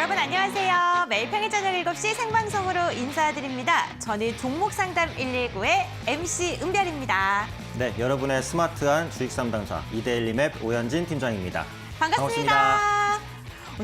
여러분 안녕하세요. 매일 평일 저녁 7시 생방송으로 인사드립니다. 저는 종목상담 119의 MC 은별입니다. 네, 여러분의 스마트한 주식 상담사 이데일리맵 오현진 팀장입니다. 반갑습니다.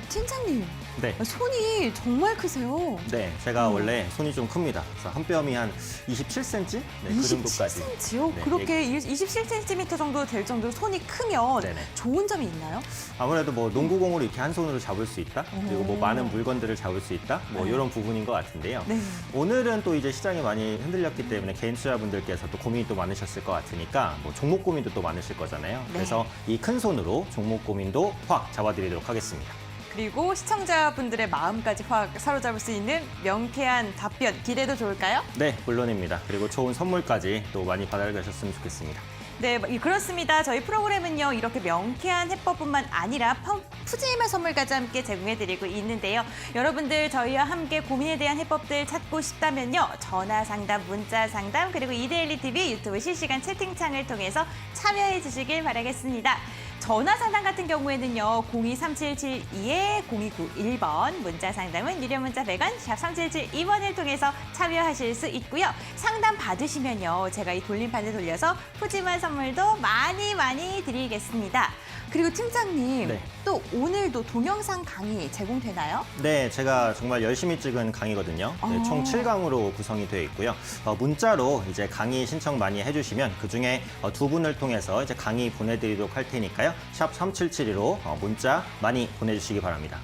팀장님, 네. 손이 정말 크세요. 네, 제가 원래 손이 좀 큽니다. 그래서 한 뼘이 한 27cm? 네, 그 정도까지. 27cm요? 네, 그렇게 27cm 정도 될 정도로 손이 크면 네네. 좋은 점이 있나요? 아무래도 뭐 농구공을 이렇게 한 손으로 잡을 수 있다. 그리고 뭐 많은 물건들을 잡을 수 있다. 뭐 이런 부분인 것 같은데요. 네. 오늘은 또 이제 시장이 많이 흔들렸기 때문에 개인 투자분들께서 또 고민이 또 많으셨을 것 같으니까 뭐 종목 고민도 또 많으실 거잖아요. 네. 그래서 이 큰 손으로 종목 고민도 확 잡아드리도록 하겠습니다. 그리고 시청자분들의 마음까지 확 사로잡을 수 있는 명쾌한 답변 기대도 좋을까요? 네, 물론입니다. 그리고 좋은 선물까지 또 많이 받아가셨으면 좋겠습니다. 네, 그렇습니다. 저희 프로그램은요, 이렇게 명쾌한 해법뿐만 아니라 푸짐한 선물까지 함께 제공해드리고 있는데요. 여러분들 저희와 함께 고민에 대한 해법들 찾고 싶다면요, 전화 상담, 문자 상담, 그리고 이데일리 TV 유튜브 실시간 채팅창을 통해서 참여해 주시길 바라겠습니다. 전화 상담 같은 경우에는요, 023772-0291번, 문자 상담은 유료 문자 100원, 샵 3772번을 통해서 참여하실 수 있고요. 상담 받으시면요, 제가 이 돌림판을 돌려서 푸짐한 선물도 많이 드리겠습니다. 그리고 팀장님, 네. 또 오늘도 동영상 강의 제공되나요? 네, 제가 정말 열심히 찍은 강의거든요. 네, 총 7강으로 구성이 되어 있고요. 문자로 이제 강의 신청 많이 해주시면 그중에 두 분을 통해서 이제 강의 보내드리도록 할 테니까요. 샵 3772로 문자 많이 보내주시기 바랍니다.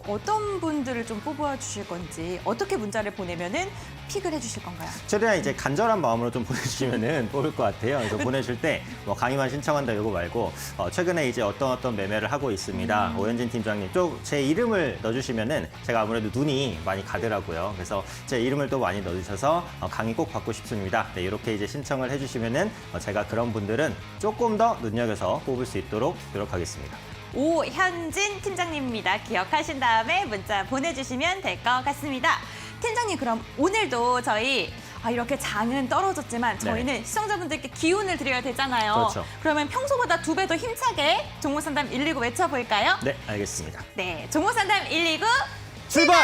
어떤 분들을 좀 뽑아 주실 건지, 어떻게 문자를 보내면은 픽을 해주실 건가요? 최대한 이제 간절한 마음으로 좀 보내주시면은 뽑을 것 같아요. 그래서 보내줄 때 뭐 강의만 신청한다 이거 말고 최근에 이제 어떤 매매를 하고 있습니다. 오현진 팀장님 또 제 이름을 넣어주시면은 제가 아무래도 눈이 많이 가더라고요. 그래서 제 이름을 또 많이 넣어주셔서 강의 꼭 받고 싶습니다. 네, 이렇게 이제 신청을 해주시면은 제가 그런 분들은 조금 더 눈여겨서 뽑을 수 있도록 노력하겠습니다. 오현진 팀장님입니다. 기억하신 다음에 문자 보내주시면 될 것 같습니다. 팀장님, 그럼 오늘도 저희 이렇게 장은 떨어졌지만 저희는 네. 시청자분들께 기운을 드려야 되잖아요. 그렇죠. 그러면 평소보다 2배 더 힘차게 종목상담 119 외쳐볼까요? 네, 알겠습니다. 네, 종목상담 119 출발!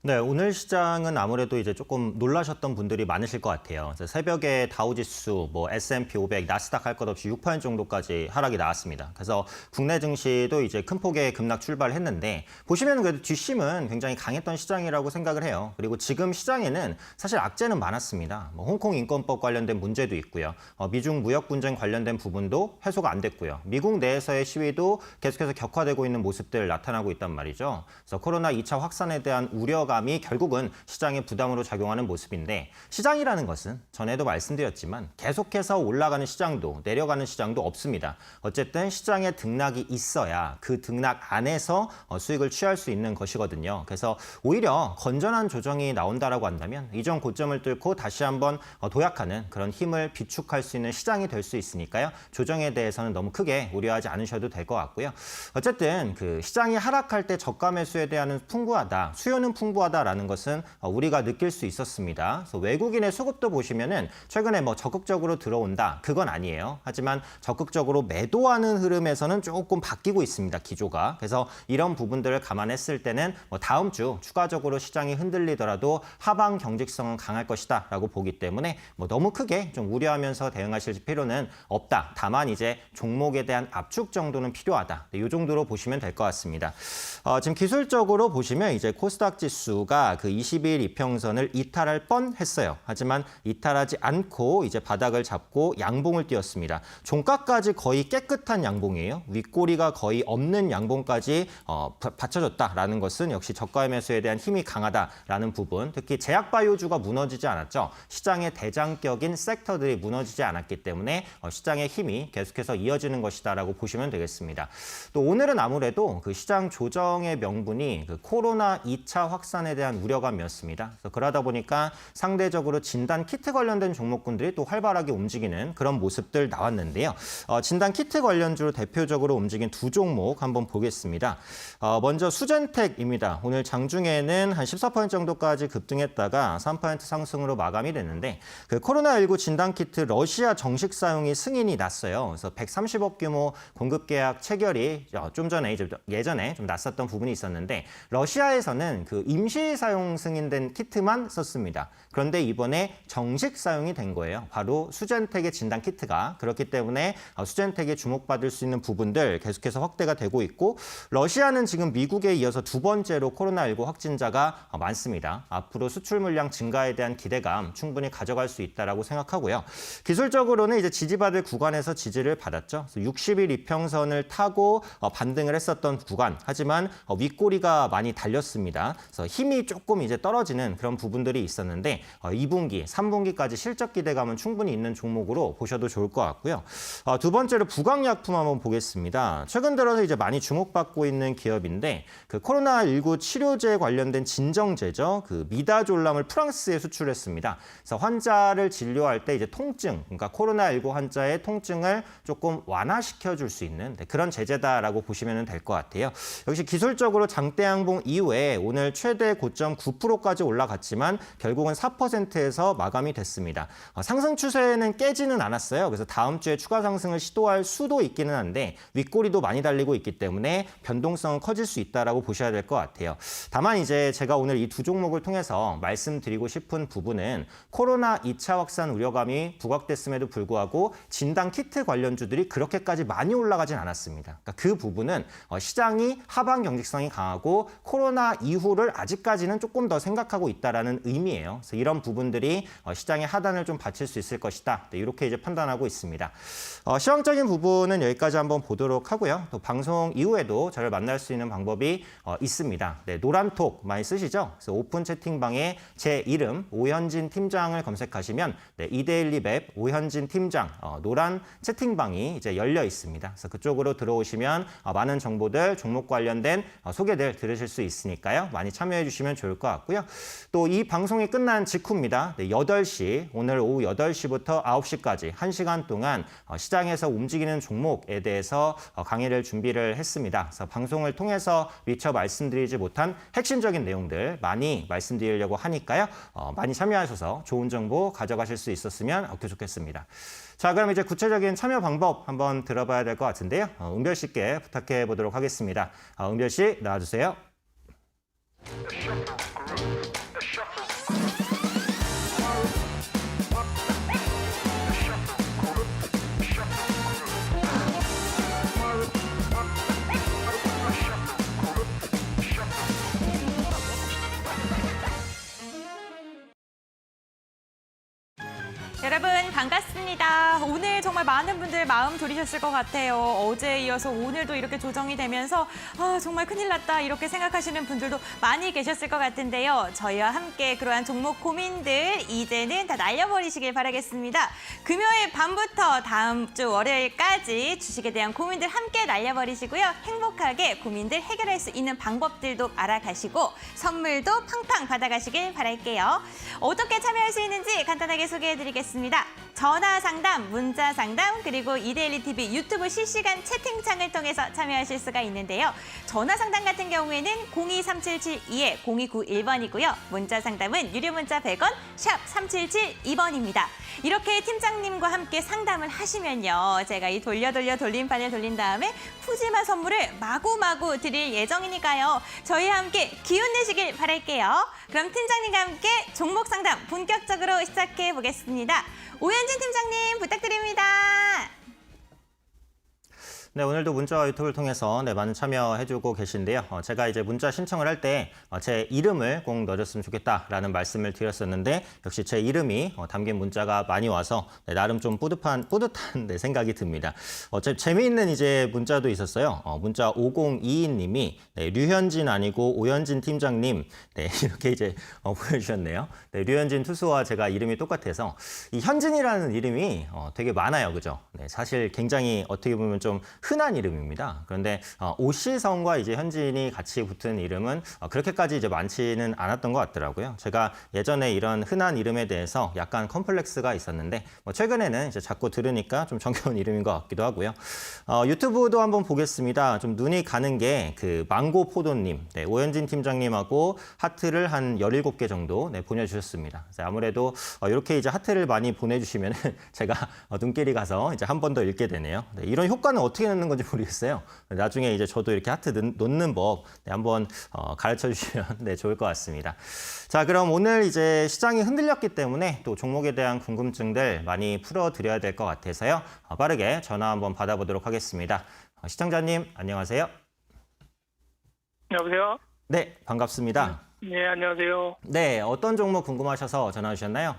네, 오늘 시장은 아무래도 이제 조금 놀라셨던 분들이 많으실 것 같아요. 그래서 새벽에 다우지수, 뭐 S&P 500, 나스닥 할 것 없이 6% 정도까지 하락이 나왔습니다. 그래서 국내 증시도 이제 큰 폭의 급락 출발했는데 보시면 그래도 뒷심은 굉장히 강했던 시장이라고 생각을 해요. 그리고 지금 시장에는 사실 악재는 많았습니다. 뭐 홍콩 인권법 관련된 문제도 있고요. 미중 무역 분쟁 관련된 부분도 해소가 안 됐고요. 미국 내에서의 시위도 계속해서 격화되고 있는 모습들 나타나고 있단 말이죠. 그래서 코로나 2차 확산에 대한 우려감이 결국은 시장의 부담으로 작용하는 모습인데 시장이라는 것은 전에도 말씀드렸지만 계속해서 올라가는 시장도 내려가는 시장도 없습니다. 어쨌든 시장에 등락이 있어야 그 등락 안에서 수익을 취할 수 있는 것이거든요. 그래서 오히려 건전한 조정이 나온다라고 한다면 이전 고점을 뚫고 다시 한번 도약하는 그런 힘을 비축할 수 있는 시장이 될 수 있으니까요. 조정에 대해서는 너무 크게 우려하지 않으셔도 될 것 같고요. 어쨌든 그 시장이 하락할 때 저가 매수에 대한 풍부하다, 수요는 풍부하다라는 것은 우리가 느낄 수 있었습니다. 그래서 외국인의 수급도 보시면은 최근에 뭐 적극적으로 들어온다, 그건 아니에요. 하지만 적극적으로 매도하는 흐름에서는 조금 바뀌고 있습니다, 기조가. 그래서 이런 부분들을 감안했을 때는 뭐 다음 주 추가적으로 시장이 흔들리더라도 하방 경직성은 강할 것이다라고 보기 때문에 뭐 너무 크게 좀 우려하면서 대응하실 필요는 없다. 다만 이제 종목에 대한 압축 정도는 필요하다. 이 정도로 보시면 될 것 같습니다. 지금 기술적으로 보시면 이제 코스닥 지수 지수가 그 20일 이평선을 이탈할 뻔했어요. 하지만 이탈하지 않고 이제 바닥을 잡고 양봉을 띄웠습니다. 종가까지 거의 깨끗한 양봉이에요. 윗꼬리가 거의 없는 양봉까지 받쳐줬다라는 것은 역시 저가의 매수에 대한 힘이 강하다라는 부분, 특히 제약바이오주가 무너지지 않았죠. 시장의 대장격인 섹터들이 무너지지 않았기 때문에 시장의 힘이 계속해서 이어지는 것이다라고 보시면 되겠습니다. 또 오늘은 아무래도 그 시장 조정의 명분이 그 코로나 2차 확산에 대한 우려감이었습니다. 그래서 그러다 보니까 상대적으로 진단 키트 관련된 종목군들이 또 활발하게 움직이는 그런 모습들 나왔는데요. 진단 키트 관련주로 대표적으로 움직인 두 종목 한번 보겠습니다. 먼저 수젠텍입니다. 오늘 장중에는 한 14% 정도까지 급등했다가 3% 상승으로 마감이 됐는데 그 코로나19 진단 키트 러시아 정식 사용이 승인이 났어요. 그래서 130억 규모 공급 계약 체결이 좀 전에 예전에 좀 났었던 부분이 있었는데 러시아에서는 그 임시 사용 승인된 키트만 썼습니다. 그런데 이번에 정식 사용이 된 거예요. 바로 수젠텍의 진단 키트가. 그렇기 때문에 수젠텍에 주목받을 수 있는 부분들 계속해서 확대가 되고 있고 러시아는 지금 미국에 이어서 두 번째로 코로나19 확진자가 많습니다. 앞으로 수출 물량 증가에 대한 기대감 충분히 가져갈 수 있다라고 생각하고요. 기술적으로는 이제 지지받을 구간에서 지지를 받았죠. 60일 이평선을 타고 반등을 했었던 구간. 하지만 윗꼬리가 많이 달렸습니다. 그래서 힘이 조금 이제 떨어지는 그런 부분들이 있었는데 2분기, 3분기까지 실적 기대감은 충분히 있는 종목으로 보셔도 좋을 것 같고요. 두 번째로 부강약품 한번 보겠습니다. 최근 들어서 이제 많이 주목받고 있는 기업인데 그 코로나19 치료제 관련된 진정제죠. 그 미다졸람을 프랑스에 수출했습니다. 그래서 환자를 진료할 때 이제 통증, 그러니까 코로나19 환자의 통증을 조금 완화시켜 줄 수 있는 그런 제재다라고 보시면 될 것 같아요. 역시 기술적으로 장대 양봉 이후에 오늘 최대 고점 9%까지 올라갔지만 결국은 4%에서 마감이 됐습니다. 상승 추세는 깨지는 않았어요. 그래서 다음 주에 추가 상승을 시도할 수도 있기는 한데 윗꼬리도 많이 달리고 있기 때문에 변동성은 커질 수 있다라고 보셔야 될 것 같아요. 다만 이제 제가 오늘 이 두 종목을 통해서 말씀드리고 싶은 부분은 코로나 2차 확산 우려감이 부각됐음에도 불구하고 진단 키트 관련주들이 그렇게까지 많이 올라가진 않았습니다. 그러니까 그 부분은 시장이 하방 경직성이 강하고 코로나 이후를 아직까지는 조금 더 생각하고 있다라는 의미예요. 그래서 이런 부분들이 시장의 하단을 좀 받칠 수 있을 것이다. 이렇게 이제 판단하고 있습니다. 시황적인 부분은 여기까지 한번 보도록 하고요. 또 방송 이후에도 저를 만날 수 있는 방법이 있습니다. 네, 노란톡 많이 쓰시죠? 그래서 오픈 채팅방에 제 이름 오현진 팀장을 검색하시면 네, 이데일리 맵 오현진 팀장 노란 채팅방이 이제 열려 있습니다. 그래서 그쪽으로 들어오시면 많은 정보들, 종목 관련된 소개들 들으실 수 있으니까요. 많이 참여해 주시면 좋을 것 같고요. 또 이 방송이 끝난 직후입니다. 네, 8시, 오늘 오후 8시부터 9시까지 1시간 동안 시장에서 움직이는 종목에 대해서 강의를 준비를 했습니다. 그래서 방송을 통해서 미처 말씀드리지 못한 핵심적인 내용들 많이 말씀드리려고 하니까요. 많이 참여하셔서 좋은 정보 가져가실 수 있었으면 좋겠습니다. 자, 그럼 이제 구체적인 참여 방법 한번 들어봐야 될 것 같은데요. 은별 씨께 부탁해 보도록 하겠습니다. 은별 씨 나와주세요. 여러분 반갑습니다. 오늘 정말 많은 분들 마음 졸이셨을 것 같아요. 어제에 이어서 오늘도 이렇게 조정이 되면서 정말 큰일 났다 이렇게 생각하시는 분들도 많이 계셨을 것 같은데요. 저희와 함께 그러한 종목 고민들 이제는 다 날려버리시길 바라겠습니다. 금요일 밤부터 다음 주 월요일까지 주식에 대한 고민들 함께 날려버리시고요. 행복하게 고민들 해결할 수 있는 방법들도 알아가시고 선물도 팡팡 받아가시길 바랄게요. 어떻게 참여할 수 있는지 간단하게 소개해드리겠습니다. 전화 상담, 문자 상담, 그리고 이데일리 TV 유튜브 실시간 채팅창을 통해서 참여하실 수가 있는데요. 전화 상담 같은 경우에는 023772-0291번이고요. 문자 상담은 유료 문자 100원, 샵 3772번입니다. 이렇게 팀장님과 함께 상담을 하시면요. 제가 이 돌림판을 돌린 다음에 푸짐한 선물을 마구마구 드릴 예정이니까요. 저희와 함께 기운 내시길 바랄게요. 그럼 팀장님과 함께 종목 상담 본격적으로 시작해 보겠습니다. 오현진 팀장님 부탁드립니다. 네, 오늘도 문자와 유튜브를 통해서 많은 참여해주고 계신데요. 제가 이제 문자 신청을 할 때 제 이름을 꼭 넣어줬으면 좋겠다라는 말씀을 드렸었는데 역시 제 이름이 담긴 문자가 많이 와서 나름 좀 뿌듯한 생각이 듭니다. 재미있는 이제 문자도 있었어요. 문자 5022님이 류현진 아니고 오현진 팀장님 이렇게 이제 보내주셨네요. 류현진 투수와 제가 이름이 똑같아서 이 현진이라는 이름이 되게 많아요, 그죠? 사실 굉장히 어떻게 보면 좀 흔한 이름입니다. 그런데 오시성과 이제 현진이 같이 붙은 이름은 그렇게까지 이제 많지는 않았던 것 같더라고요. 제가 예전에 이런 흔한 이름에 대해서 약간 컴플렉스가 있었는데 최근에는 이제 자꾸 들으니까 좀 정겨운 이름인 것 같기도 하고요. 유튜브도 한번 보겠습니다. 좀 눈이 가는 게 그 망고 포도님, 오현진 팀장님하고 하트를 한 17개 정도 보내주셨습니다. 그래서 아무래도 이렇게 이제 하트를 많이 보내주시면 제가 눈길이 가서 이제 한 번 더 읽게 되네요. 이런 효과는 어떻게 넣는 건지 모르겠어요. 나중에 이제 저도 이렇게 하트 놓는 법 한번 가르쳐 주시면 좋을 것 같습니다. 자, 그럼 오늘 이제 시장이 흔들렸기 때문에 또 종목에 대한 궁금증들 많이 풀어드려야 될 것 같아서요. 빠르게 전화 한번 받아보도록 하겠습니다. 시청자님, 안녕하세요. 여보세요? 네, 반갑습니다. 네, 안녕하세요. 네, 어떤 종목 궁금하셔서 전화 주셨나요?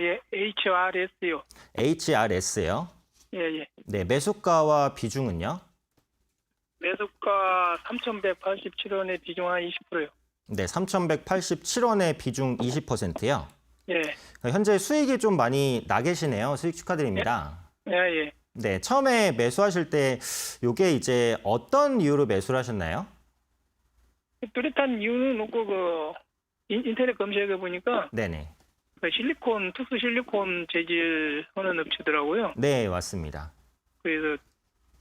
예, HRS요. HRS요. 예, 예. 네, 매수가와 비중은요? 매수가 3,187원에 비중 한 20%요. 네, 3,187원의 비중 20%요. 예, 현재 수익이 좀 많이 나 계시네요. 수익 축하드립니다. 예, 예. 네, 처음에 매수하실 때 이게 이제 어떤 이유로 매수를 하셨나요? 뚜렷한 이유는 없고 인터넷 검색해 보니까 네네. 투수 실리콘 재질하는 업체더라고요. 네, 맞습니다. 그래서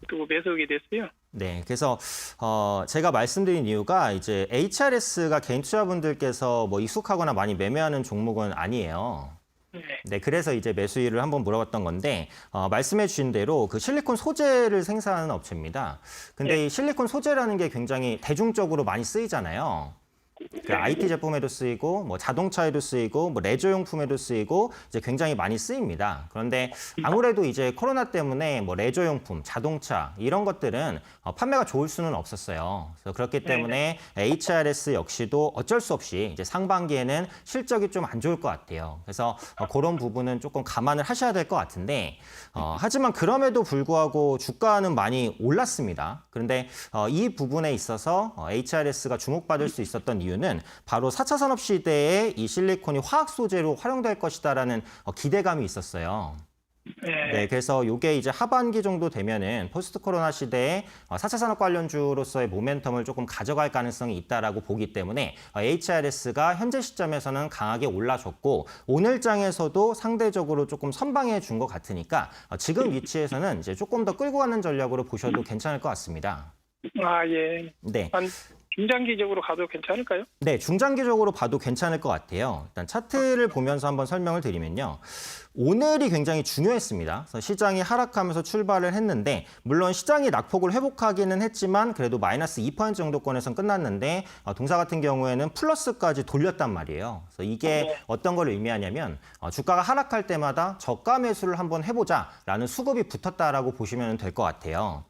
또 매수하게 됐어요. 네, 그래서 제가 말씀드린 이유가 이제 HRS가 개인 투자분들께서 익숙하거나 많이 매매하는 종목은 아니에요. 네, 그래서 이제 매수일을 한번 물어봤던 건데 말씀해 주신 대로 그 실리콘 소재를 생산하는 업체입니다. 근데 이 실리콘 소재라는 게 굉장히 대중적으로 많이 쓰이잖아요. 그 IT 제품에도 쓰이고 자동차에도 쓰이고 레저용품에도 쓰이고 이제 굉장히 많이 쓰입니다. 그런데 아무래도 이제 코로나 때문에 레저용품, 자동차 이런 것들은 판매가 좋을 수는 없었어요. 그래서 그렇기 때문에 HRS 역시도 어쩔 수 없이 이제 상반기에는 실적이 좀 안 좋을 것 같아요. 그래서 그런 부분은 조금 감안을 하셔야 될 것 같은데 하지만 그럼에도 불구하고 주가는 많이 올랐습니다. 그런데 이 부분에 있어서 HRS가 주목받을 수 있었던 이유는 바로 4차 산업 시대에 이 실리콘이 화학 소재로 활용될 것이다라는 기대감이 있었어요. 네, 그래서 이게 이제 하반기 정도 되면은 포스트 코로나 시대에 4차 산업 관련주로서의 모멘텀을 조금 가져갈 가능성이 있다라고 보기 때문에 HRS가 현재 시점에서는 강하게 올라줬고 오늘 장에서도 상대적으로 조금 선방해 준 것 같으니까 지금 위치에서는 이제 조금 더 끌고 가는 전략으로 보셔도 괜찮을 것 같습니다. 예. 네. 중장기적으로 가도 괜찮을까요? 네, 중장기적으로 봐도 괜찮을 것 같아요. 일단 차트를 보면서 한번 설명을 드리면요. 오늘이 굉장히 중요했습니다. 그래서 시장이 하락하면서 출발을 했는데 물론 시장이 낙폭을 회복하기는 했지만 그래도 마이너스 2% 정도권에선 끝났는데 동사 같은 경우에는 플러스까지 돌렸단 말이에요. 그래서 이게 어떤 걸 의미하냐면 주가가 하락할 때마다 저가 매수를 한번 해보자라는 수급이 붙었다라고 보시면 될 것 같아요.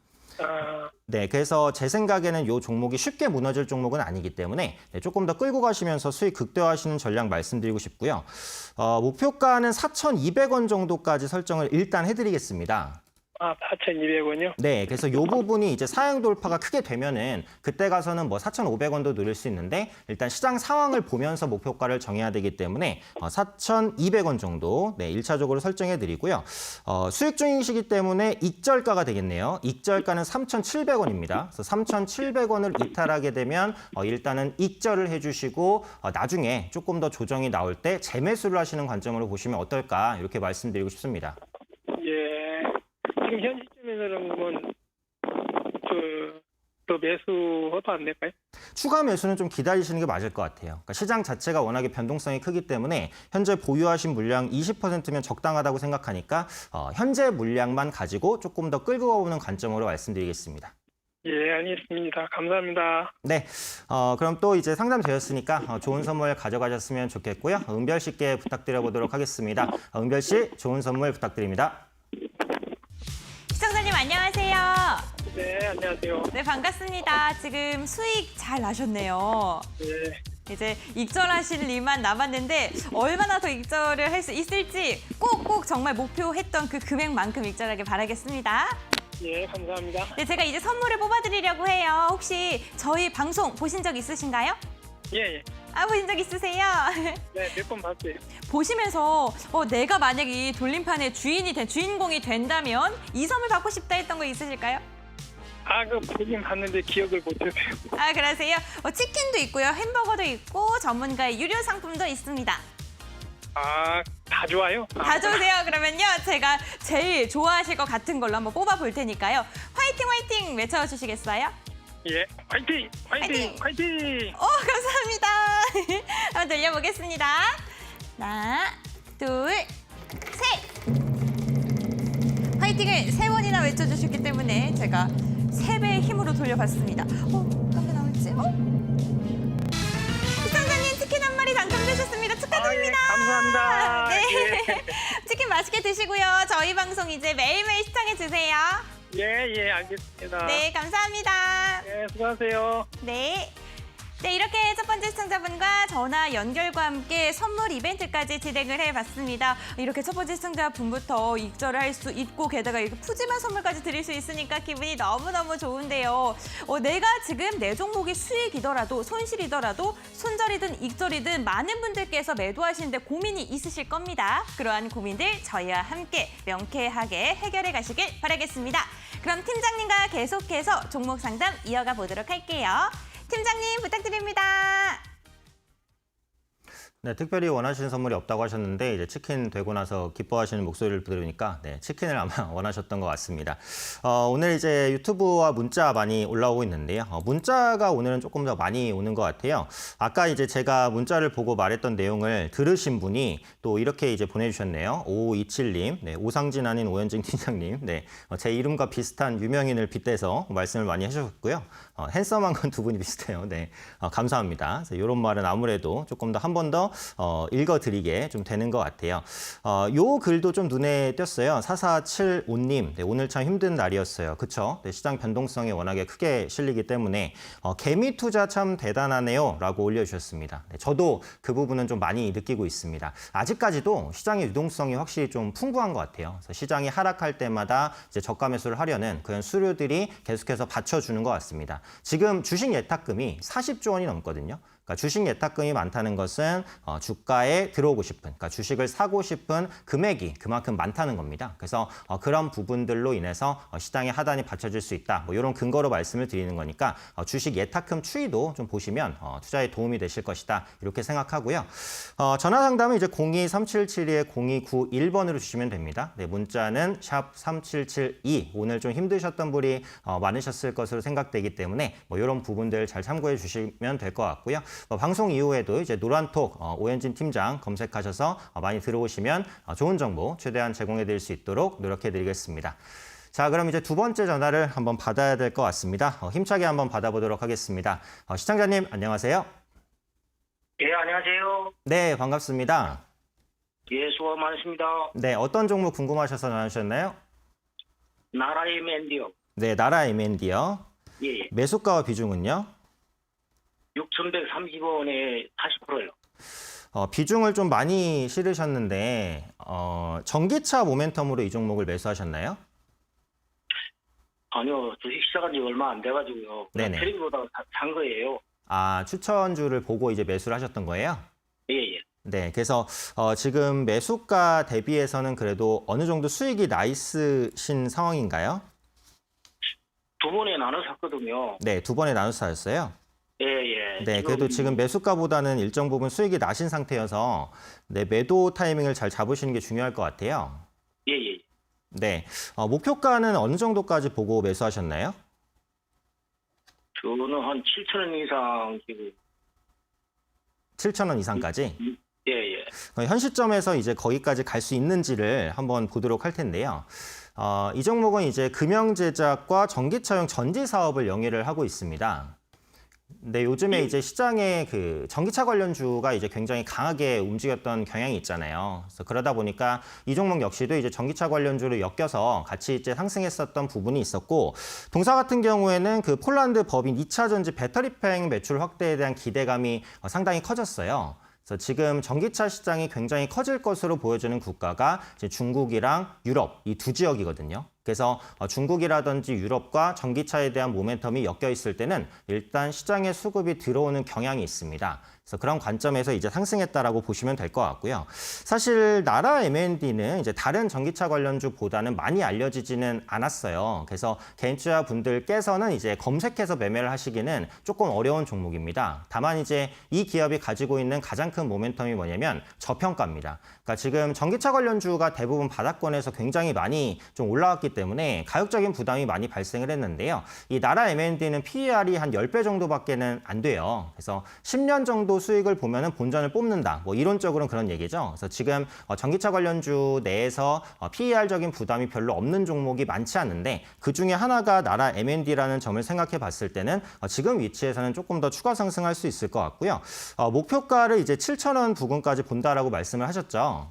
네, 그래서 제 생각에는 이 종목이 쉽게 무너질 종목은 아니기 때문에 조금 더 끌고 가시면서 수익 극대화하시는 전략 말씀드리고 싶고요. 목표가는 4,200원 정도까지 설정을 일단 해드리겠습니다. 4,200원이요? 네, 그래서 이 부분이 이제 사양 돌파가 크게 되면은 그때 가서는 4,500원도 누릴 수 있는데 일단 시장 상황을 보면서 목표가를 정해야 되기 때문에 4,200원 정도 1차적으로 설정해 드리고요. 수익 중이시기 때문에 익절가가 되겠네요. 익절가는 3,700원입니다. 그래서 3,700원을 이탈하게 되면 일단은 익절을 해주시고 나중에 조금 더 조정이 나올 때 재매수를 하시는 관점으로 보시면 어떨까 이렇게 말씀드리고 싶습니다. 예. 지금 현 시점에서는 더 매수해도 안 될까요? 추가 매수는 좀 기다리시는 게 맞을 것 같아요. 그러니까 시장 자체가 워낙에 변동성이 크기 때문에 현재 보유하신 물량 20%면 적당하다고 생각하니까 현재 물량만 가지고 조금 더 끌고 가보는 관점으로 말씀드리겠습니다. 예, 알겠습니다. 감사합니다. 네, 그럼 또 이제 상담되었으니까 좋은 선물 가져가셨으면 좋겠고요. 은별 씨께 부탁드려보도록 하겠습니다. 은별 씨, 좋은 선물 부탁드립니다. 시청자님 안녕하세요. 안녕하세요. 네, 안녕하세요. 네, 반갑습니다. 지금 수익 잘 나셨네요. 네, 이제 익절하실 일만 남았는데 얼마나 더 익절을 할 수 있을지 꼭꼭 정말 목표했던 그 금액만큼 익절하길 바라겠습니다. 예, 감사합니다. 네, 제가 이제 선물을 뽑아드리려고 해요. 혹시 저희 방송 보신 적 있으신가요? 예, 예. 아, 보신 적 있으세요? 네, 몇 번 봤어요. 보시면서 내가 만약에 이 돌림판의 주인공이 된다면 이 선물 받고 싶다 했던 거 있으실까요? 보긴 봤는데 기억을 못해서요. 아, 그러세요? 치킨도 있고요. 햄버거도 있고 전문가의 유료 상품도 있습니다. 다 좋아요? 다 좋으세요? 그러면요. 제가 제일 좋아하실 것 같은 걸로 한번 뽑아볼 테니까요. 화이팅 화이팅 외쳐주시겠어요? 예, 화이팅! 화이팅! 화이팅! 감사합니다. 한번 돌려보겠습니다. 하나, 둘, 셋. 화이팅을 3번이나 외쳐주셨기 때문에 제가 3배의 힘으로 돌려봤습니다. 어떤 게 나올지? 시청자님 치킨 한 마리 당첨되셨습니다. 축하드립니다. 예, 감사합니다. 네. 예. 치킨 맛있게 드시고요. 저희 방송 이제 매일매일 시청해주세요. 예, 알겠습니다. 네, 감사합니다. 네, 수고하세요. 네. 네, 이렇게 첫 번째 시청자분과 전화 연결과 함께 선물 이벤트까지 진행을 해봤습니다. 이렇게 첫 번째 시청자분부터 익절을 할 수 있고 게다가 이렇게 푸짐한 선물까지 드릴 수 있으니까 기분이 너무너무 좋은데요. 내가 지금 내 종목이 수익이더라도 손실이더라도 손절이든 익절이든 많은 분들께서 매도하시는데 고민이 있으실 겁니다. 그러한 고민들 저희와 함께 명쾌하게 해결해 가시길 바라겠습니다. 그럼 팀장님과 계속해서 종목 상담 이어가 보도록 할게요. 팀장님 부탁드립니다. 네, 특별히 원하시는 선물이 없다고 하셨는데 이제 치킨 되고 나서 기뻐하시는 목소리를 들으니까 네, 치킨을 아마 원하셨던 것 같습니다. 오늘 이제 유튜브와 문자 많이 올라오고 있는데요. 문자가 오늘은 조금 더 많이 오는 것 같아요. 아까 이제 제가 문자를 보고 말했던 내용을 들으신 분이 또 이렇게 이제 보내주셨네요. 5527님, 네, 오상진 아닌 오현진 팀장님, 네, 제 이름과 비슷한 유명인을 빗대서 말씀을 많이 해주셨고요. 핸섬한 건 두 분이 비슷해요. 네, 감사합니다. 이런 말은 아무래도 조금 더 한 번 더 읽어드리게 좀 되는 것 같아요. 요 글도 좀 눈에 띄었어요. 4475님, 네, 오늘 참 힘든 날이었어요. 그쵸? 네, 시장 변동성이 워낙에 크게 실리기 때문에 개미 투자 참 대단하네요 라고 올려주셨습니다. 네, 저도 그 부분은 좀 많이 느끼고 있습니다. 아직까지도 시장의 유동성이 확실히 좀 풍부한 것 같아요. 그래서 시장이 하락할 때마다 이제 저가 매수를 하려는 그런 수요들이 계속해서 받쳐주는 것 같습니다. 지금 주식 예탁금이 40조 원이 넘거든요. 그러니까 주식 예탁금이 많다는 것은 주가에 들어오고 싶은, 그러니까 주식을 사고 싶은 금액이 그만큼 많다는 겁니다. 그래서 그런 부분들로 인해서 시장의 하단이 받쳐질 수 있다. 뭐 이런 근거로 말씀을 드리는 거니까 주식 예탁금 추이도 좀 보시면 투자에 도움이 되실 것이다. 이렇게 생각하고요. 전화 상담은 이제 02-3772-0291번으로 주시면 됩니다. 네, 문자는 샵 3772. 오늘 좀 힘드셨던 분이 많으셨을 것으로 생각되기 때문에 뭐 이런 부분들 잘 참고해 주시면 될 것 같고요. 방송 이후에도 이제 노란톡 오현진 팀장 검색하셔서 많이 들어오시면 좋은 정보 최대한 제공해 드릴 수 있도록 노력해 드리겠습니다. 자, 그럼 이제 두 번째 전화를 한번 받아야 될 것 같습니다. 힘차게 한번 받아보도록 하겠습니다. 시청자님 안녕하세요. 예, 안녕하세요. 네, 반갑습니다. 예, 수고 많으십니다. 네, 어떤 종목 궁금하셔서 전화주셨나요? 나라의 맨디요. 네, 나라 M&D요. 예, 예. 매수가와 비중은요? 6,130원에 40%요. 비중을 좀 많이 실으셨는데 전기차 모멘텀으로 이 종목을 매수하셨나요? 아니요, 주식 시작한 지 얼마 안 돼가지고요. 네네. 트레이드보다 산 거예요. 아, 추천주를 보고 이제 매수를 하셨던 거예요? 예, 예. 네, 그래서 지금 매수가 대비해서는 그래도 어느 정도 수익이 나 있으신 상황인가요? 두 번에 나눠 샀거든요. 네, 두 번에 나눠서 사셨어요? 예, 예. 네, 그래도 지금 매수가보다는 일정 부분 수익이 나신 상태여서 네, 매도 타이밍을 잘 잡으시는 게 중요할 것 같아요. 예, 예. 네, 목표가는 어느 정도까지 보고 매수하셨나요? 저는 한 7,000원 이상 지금. 7,000원 이상까지? 예, 예. 현 시점에서 이제 거기까지 갈 수 있는지를 한번 보도록 할 텐데요. 이 종목은 이제 금형 제작과 전기차용 전지 사업을 영위를 하고 있습니다. 네, 요즘에 이제 시장에 그 전기차 관련주가 이제 굉장히 강하게 움직였던 경향이 있잖아요. 그래서 그러다 보니까 이 종목 역시도 이제 전기차 관련주를 엮여서 같이 이제 상승했었던 부분이 있었고, 동사 같은 경우에는 그 폴란드 법인 2차 전지 배터리팩 매출 확대에 대한 기대감이 상당히 커졌어요. 그래서 지금 전기차 시장이 굉장히 커질 것으로 보여지는 국가가 이제 중국이랑 유럽 이 두 지역이거든요. 그래서 중국이라든지 유럽과 전기차에 대한 모멘텀이 엮여 있을 때는 일단 시장에 수급이 들어오는 경향이 있습니다. 그래서 그런 관점에서 이제 상승했다라고 보시면 될 것 같고요. 사실 나라 M&D는 이제 다른 전기차 관련주보다는 많이 알려지지는 않았어요. 그래서 개인투자 분들께서는 이제 검색해서 매매를 하시기는 조금 어려운 종목입니다. 다만 이제 이 기업이 가지고 있는 가장 큰 모멘텀이 뭐냐면 저평가입니다. 그러니까 지금 전기차 관련주가 대부분 바닥권에서 굉장히 많이 좀 올라왔기 때문에 가격적인 부담이 많이 발생을 했는데요. 이 나라 M&D는 PER이 한 10배 정도밖에는 안 돼요. 그래서 10년 정도 수익을 보면은 본전을 뽑는다. 뭐 이론적으로는 그런 얘기죠. 그래서 지금 전기차 관련주 내에서 PER적인 부담이 별로 없는 종목이 많지 않은데 그 중에 하나가 나라 M&D라는 점을 생각해 봤을 때는 지금 위치에서는 조금 더 추가 상승할 수 있을 것 같고요. 목표가를 이제 7,000원 부근까지 본다라고 말씀을 하셨죠.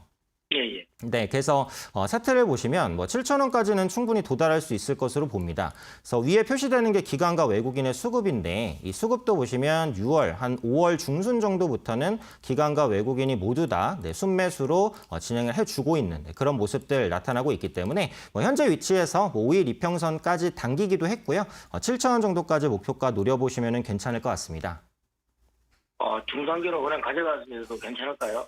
예, 예. 네, 그래서 차트를 보시면 뭐 7,000원까지는 충분히 도달할 수 있을 것으로 봅니다. 그래서 위에 표시되는 게 기관과 외국인의 수급인데 이 수급도 보시면 6월, 한 5월 중순 정도부터는 기관과 외국인이 모두 다 순매수로 진행을 해주고 있는 그런 모습들 나타나고 있기 때문에 뭐 현재 위치에서 뭐 5일 이평선까지 당기기도 했고요. 7,000원 정도까지 목표가 노려보시면 괜찮을 것 같습니다. 중장기로 그냥 가져가도 괜찮을까요?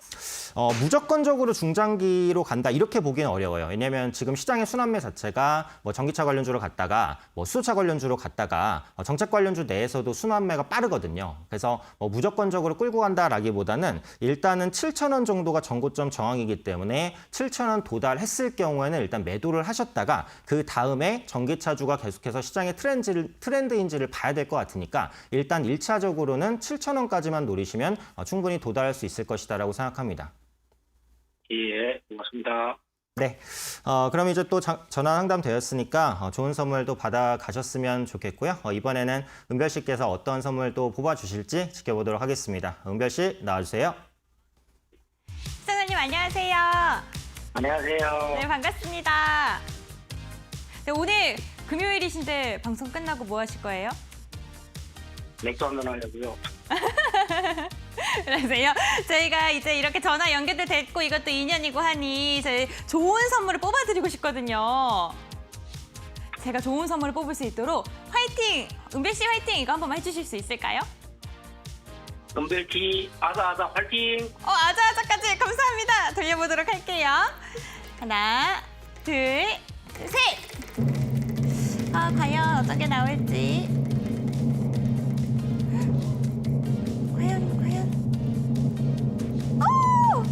무조건적으로 중장기로 간다 이렇게 보기는 어려워요. 왜냐하면 지금 시장의 순환매 자체가 뭐 전기차 관련주로 갔다가 뭐 수소차 관련주로 갔다가 정책 관련주 내에서도 순환매가 빠르거든요. 그래서 뭐 무조건적으로 끌고 간다라기보다는 일단은 7,000원 정도가 전고점 저항이기 때문에 7,000원 도달했을 경우에는 일단 매도를 하셨다가 그 다음에 전기차주가 계속해서 시장의 트렌드인지를 봐야 될 것 같으니까 일단 1차적으로는 7,000원까지만 노리시면 충분히 도달할 수 있을 것이다라고 생각합니다. 예, 고맙습니다. 네, 그럼 이제 또 전화 상담 되었으니까 좋은 선물도 받아 가셨으면 좋겠고요. 이번에는 은별 씨께서 어떤 선물도 뽑아주실지 지켜보도록 하겠습니다. 은별 씨 나와주세요. 시청자님 안녕하세요. 안녕하세요. 네, 반갑습니다. 네, 오늘 금요일이신데 방송 끝나고 뭐 하실 거예요? 맥주 한잔 하려고요. 그래서요. 저희가 이제 이렇게 전화 연결도 됐고 이것도 인연이고 하니 저희 좋은 선물을 뽑아드리고 싶거든요. 제가 좋은 선물을 뽑을 수 있도록 화이팅! 은별 씨 화이팅! 이거 한 번만 해주실 수 있을까요? 은별티 아자아자 화이팅! 아자아자까지 감사합니다. 돌려보도록 할게요. 하나, 둘, 셋! 과연 어떤 게 나올지. 과연. 오!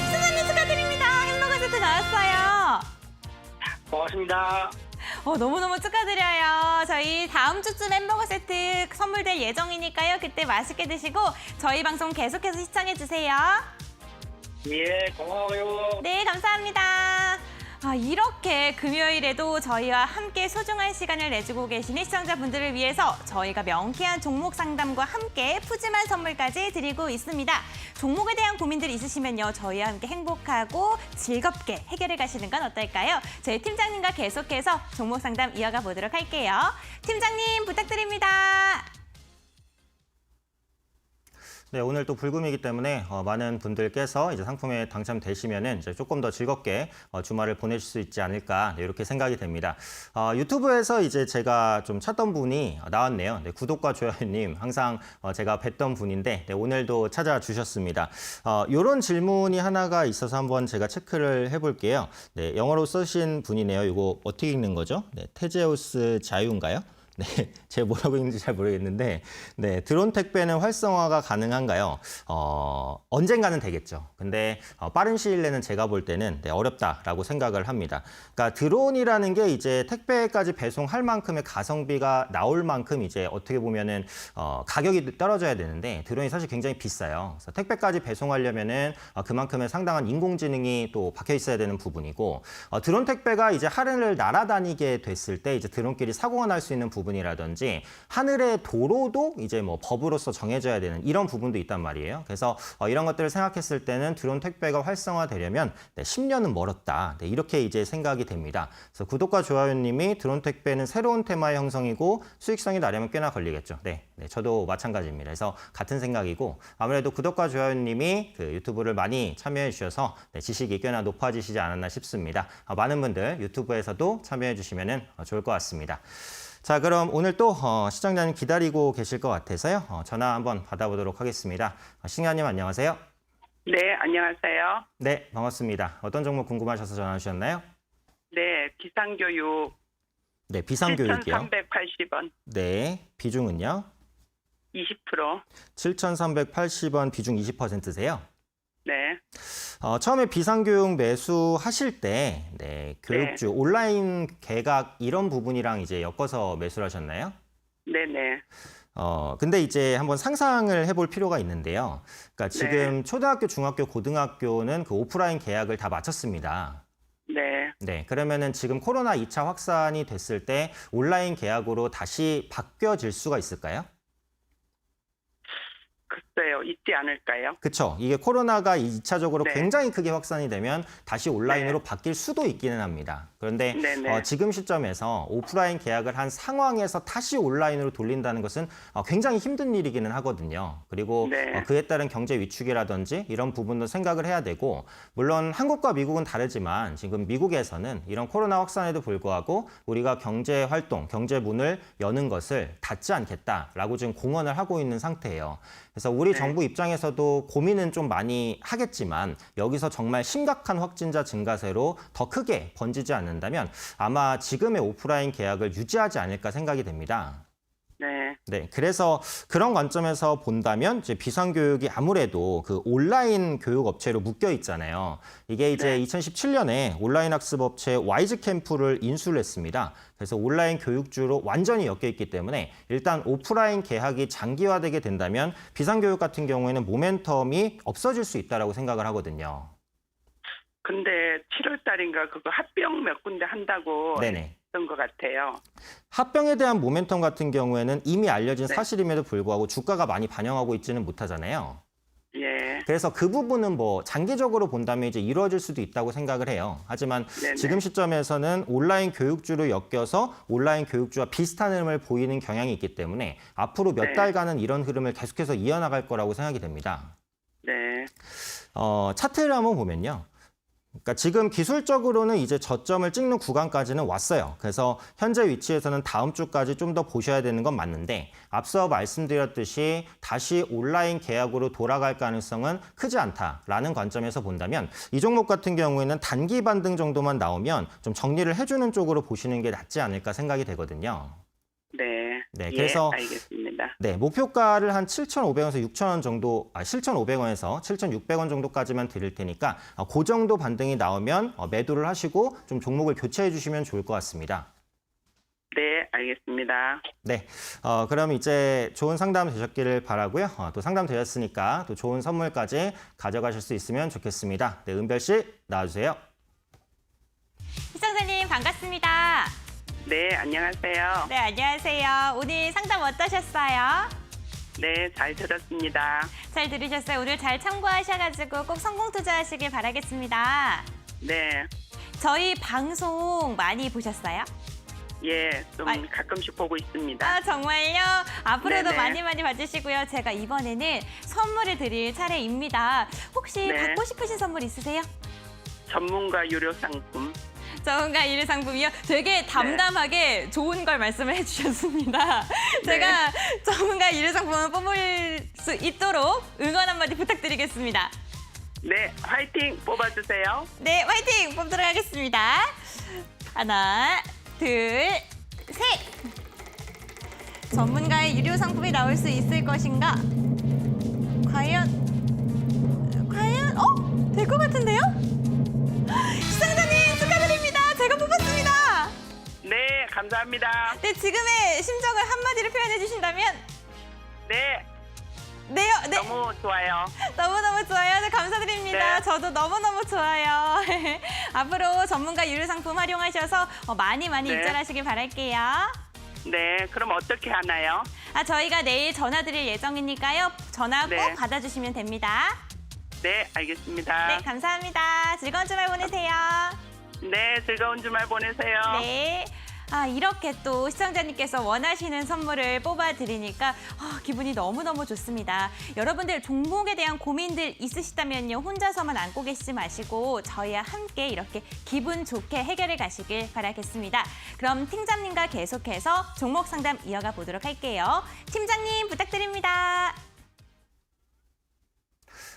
수사님 축하드립니다. 햄버거 세트 나왔어요. 고맙습니다. 너무너무 축하드려요. 저희 다음 주쯤 햄버거 세트 선물될 예정이니까요. 그때 맛있게 드시고 저희 방송 계속해서 시청해주세요. 예, 고마워요. 네, 감사합니다. 이렇게 금요일에도 저희와 함께 소중한 시간을 내주고 계시는 시청자분들을 위해서 저희가 명쾌한 종목 상담과 함께 푸짐한 선물까지 드리고 있습니다. 종목에 대한 고민들 있으시면요. 저희와 함께 행복하고 즐겁게 해결해 가시는 건 어떨까요? 저희 팀장님과 계속해서 종목 상담 이어가 보도록 할게요. 팀장님 부탁드립니다. 네, 오늘 또 불금이기 때문에 많은 분들께서 이제 상품에 당첨되시면은 이제 조금 더 즐겁게 주말을 보내실 수 있지 않을까 이렇게 생각이 됩니다. 유튜브에서 이제 제가 좀 찾던 분이 나왔네요. 네, 구독과 좋아요님 항상 제가 뵀던 분인데 네, 오늘도 찾아주셨습니다. 이런 질문이 하나가 있어서 한번 제가 체크를 해볼게요. 네, 영어로 쓰신 분이네요. 이거 어떻게 읽는 거죠? 네, 테제우스 자유인가요? 네, 제가 뭐라고 읽는지 잘 모르겠는데, 네, 드론 택배는 활성화가 가능한가요? 언젠가는 되겠죠. 근데 빠른 시일 내는 제가 볼 때는 어렵다라고 생각을 합니다. 그러니까 드론이라는 게 이제 택배까지 배송할 만큼의 가성비가 나올 만큼 이제 어떻게 보면은 가격이 떨어져야 되는데 드론이 사실 굉장히 비싸요. 그래서 택배까지 배송하려면은 그만큼의 상당한 인공지능이 또 박혀 있어야 되는 부분이고, 드론 택배가 이제 하늘을 날아다니게 됐을 때 이제 드론끼리 사고가 날 수 있는 부분이 부분이라든지 하늘의 도로도 이제 뭐 법으로서 정해져야 되는 이런 부분도 있단 말이에요. 그래서 이런 것들을 생각했을 때는 드론 택배가 활성화되려면 10년은 멀었다. 네, 이렇게 이제 생각이 됩니다. 그래서 구독과 좋아요님이 드론 택배는 새로운 테마의 형성이고 수익성이 나려면 꽤나 걸리겠죠. 네, 저도 마찬가지입니다. 그래서 같은 생각이고 아무래도 구독과 좋아요님이 그 유튜브를 많이 참여해 주셔서 지식이 꽤나 높아지시지 않았나 싶습니다. 많은 분들 유튜브에서도 참여해 주시면 좋을 것 같습니다. 자, 그럼 오늘 또 시청자님 기다리고 계실 것 같아서요. 전화 한번 받아보도록 하겠습니다. 시청자님 안녕하세요. 네, 안녕하세요. 네, 반갑습니다. 어떤 종목 궁금하셔서 전화 주셨나요? 네, 비상교육 네, 비상교육이요. 7,380원, 네, 비중은요? 20%. 7,380원 비중 20%세요? 네, 처음에 비상교육 매수하실 때 교육주, 온라인 개각 이런 부분이랑 이제 엮어서 매수를 하셨나요? 네네. 근데 이제 한번 상상을 해볼 필요가 있는데요. 그러니까 지금 초등학교, 중학교, 고등학교는 그 오프라인 계약을 다 마쳤습니다. 네. 네, 그러면은 지금 코로나 2차 확산이 됐을 때 온라인 계약으로 다시 바뀌어질 수가 있을까요? 글쎄요, 있지 않을까요? 그렇죠. 이게 코로나가 2차적으로 네. 굉장히 크게 확산이 되면 다시 온라인으로 바뀔 수도 있기는 합니다. 그런데 네네. 지금 시점에서 오프라인 계약을 한 상황에서 다시 온라인으로 돌린다는 것은 굉장히 힘든 일이기는 하거든요. 그리고 네. 그에 따른 경제 위축이라든지 이런 부분도 생각을 해야 되고 물론 한국과 미국은 다르지만 지금 미국에서는 이런 코로나 확산에도 불구하고 우리가 경제 활동, 경제 문을 여는 것을 닫지 않겠다라고 지금 공언을 하고 있는 상태예요. 그래서 우리 정부 입장에서도 고민은 좀 많이 하겠지만 여기서 정말 심각한 확진자 증가세로 더 크게 번지지 않는다면 아마 지금의 오프라인 계약을 유지하지 않을까 생각이 됩니다. 네, 그래서 그런 관점에서 본다면 이제 비상교육이 아무래도 그 온라인 교육 업체로 묶여 있잖아요. 이게 이제 2017년에 온라인 학습 업체 와이즈 캠프를 인수를 했습니다. 그래서 온라인 교육주로 완전히 엮여 있기 때문에 일단 오프라인 계약이 장기화되게 된다면 비상교육 같은 경우에는 모멘텀이 없어질 수 있다라고 생각을 하거든요. 근데 7월 달인가 그거 합병 몇 군데 한다고 네네. 했던 것 같아요. 합병에 대한 모멘텀 같은 경우에는 이미 알려진 사실임에도 불구하고 주가가 많이 반영하고 있지는 못하잖아요. 예. 그래서 그 부분은 뭐 장기적으로 본다면 이제 이루어질 수도 있다고 생각을 해요. 하지만 네네. 지금 시점에서는 온라인 교육주로 엮여서 온라인 교육주와 비슷한 흐름을 보이는 경향이 있기 때문에 앞으로 몇 달간은 이런 흐름을 계속해서 이어나갈 거라고 생각이 됩니다. 네. 차트를 한번 보면요. 그러니까 지금 기술적으로는 이제 저점을 찍는 구간까지는 왔어요. 그래서 현재 위치에서는 다음 주까지 좀 더 보셔야 되는 건 맞는데 앞서 말씀드렸듯이 다시 온라인 계약으로 돌아갈 가능성은 크지 않다라는 관점에서 본다면 이 종목 같은 경우에는 단기 반등 정도만 나오면 좀 정리를 해주는 쪽으로 보시는 게 낫지 않을까 생각이 되거든요. 네. 예, 그래서 알겠습니다. 목표가를 한 7,500원에서 6,000원 정도, 7,500원에서 7,600원 정도까지만 드릴 테니까 그 정도 반등이 나오면 매도를 하시고 좀 종목을 교체해 주시면 좋을 것 같습니다. 네, 알겠습니다. 네, 그럼 이제 좋은 상담 되셨기를 바라고요. 또 상담 되셨으니까 또 좋은 선물까지 가져가실 수 있으면 좋겠습니다. 네, 은별 씨 나와주세요. 시청자님 반갑습니다. 네, 안녕하세요. 네, 안녕하세요. 오늘 상담 어떠셨어요? 네, 잘 들었습니다. 잘 들으셨어요? 오늘 잘 참고하셔가지고 꼭 성공 투자하시길 바라겠습니다. 네. 저희 방송 많이 보셨어요? 예, 좀 아이. 가끔씩 보고 있습니다. 아, 정말요? 앞으로도 네네. 많이 봐주시고요. 제가 이번에는 선물을 드릴 차례입니다. 혹시 네. 받고 싶으신 선물 있으세요? 전문가 유료 상품. 전문가 일일 상품이요? 되게 담담하게 좋은 걸 말씀을 해주셨습니다. 제가 전문가 일일 상품을 뽑을 수 있도록 응원 한마디 부탁드리겠습니다. 네, 화이팅 뽑아주세요. 네, 화이팅! 뽑도록 하겠습니다. 하나, 둘, 셋! 전문가의 유료 상품이 나올 수 있을 것인가? 과연? 될 것 같은데요? 시청자님 축하드립니다. 제가 뽑았습니다. 네, 감사합니다. 네, 지금의 심정을 한마디로 표현해 주신다면? 네, 네요, 네. 너무 좋아요. 너무너무 좋아요. 네, 감사드립니다. 네. 저도 너무너무 좋아요. 앞으로 전문가 유료 상품 활용하셔서 많이 네. 입찰하시길 바랄게요. 네, 그럼 어떻게 하나요? 저희가 내일 전화 드릴 예정이니까요. 전화 꼭 네. 받아주시면 됩니다. 네, 알겠습니다. 네, 감사합니다. 즐거운 주말 보내세요. 네, 즐거운 주말 보내세요. 네. 이렇게 또 시청자님께서 원하시는 선물을 뽑아드리니까 기분이 너무너무 좋습니다. 여러분들 종목에 대한 고민들 있으시다면요. 혼자서만 안고 계시지 마시고 저희와 함께 이렇게 기분 좋게 해결해 가시길 바라겠습니다. 그럼 팀장님과 계속해서 종목 상담 이어가 보도록 할게요. 팀장님 부탁드립니다.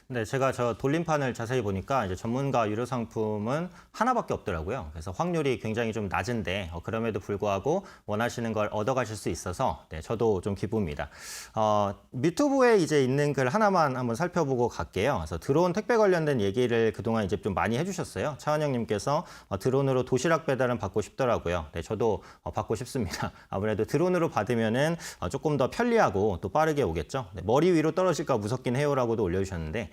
네, 제가 저 돌림판을 자세히 보니까 이제 전문가 유료 상품은 하나밖에 없더라고요. 그래서 확률이 굉장히 좀 낮은데 그럼에도 불구하고 원하시는 걸 얻어가실 수 있어서 네, 저도 좀 기쁩니다. 유튜브에 이제 있는 글 하나만 한번 살펴보고 갈게요. 그래서 드론 택배 관련된 얘기를 그동안 이제 좀 많이 해주셨어요. 차은영님께서 드론으로 도시락 배달은 받고 싶더라고요. 네, 저도 받고 싶습니다. 아무래도 드론으로 받으면은 조금 더 편리하고 또 빠르게 오겠죠. 네, 머리 위로 떨어질까 무섭긴 해요라고도 올려주셨는데.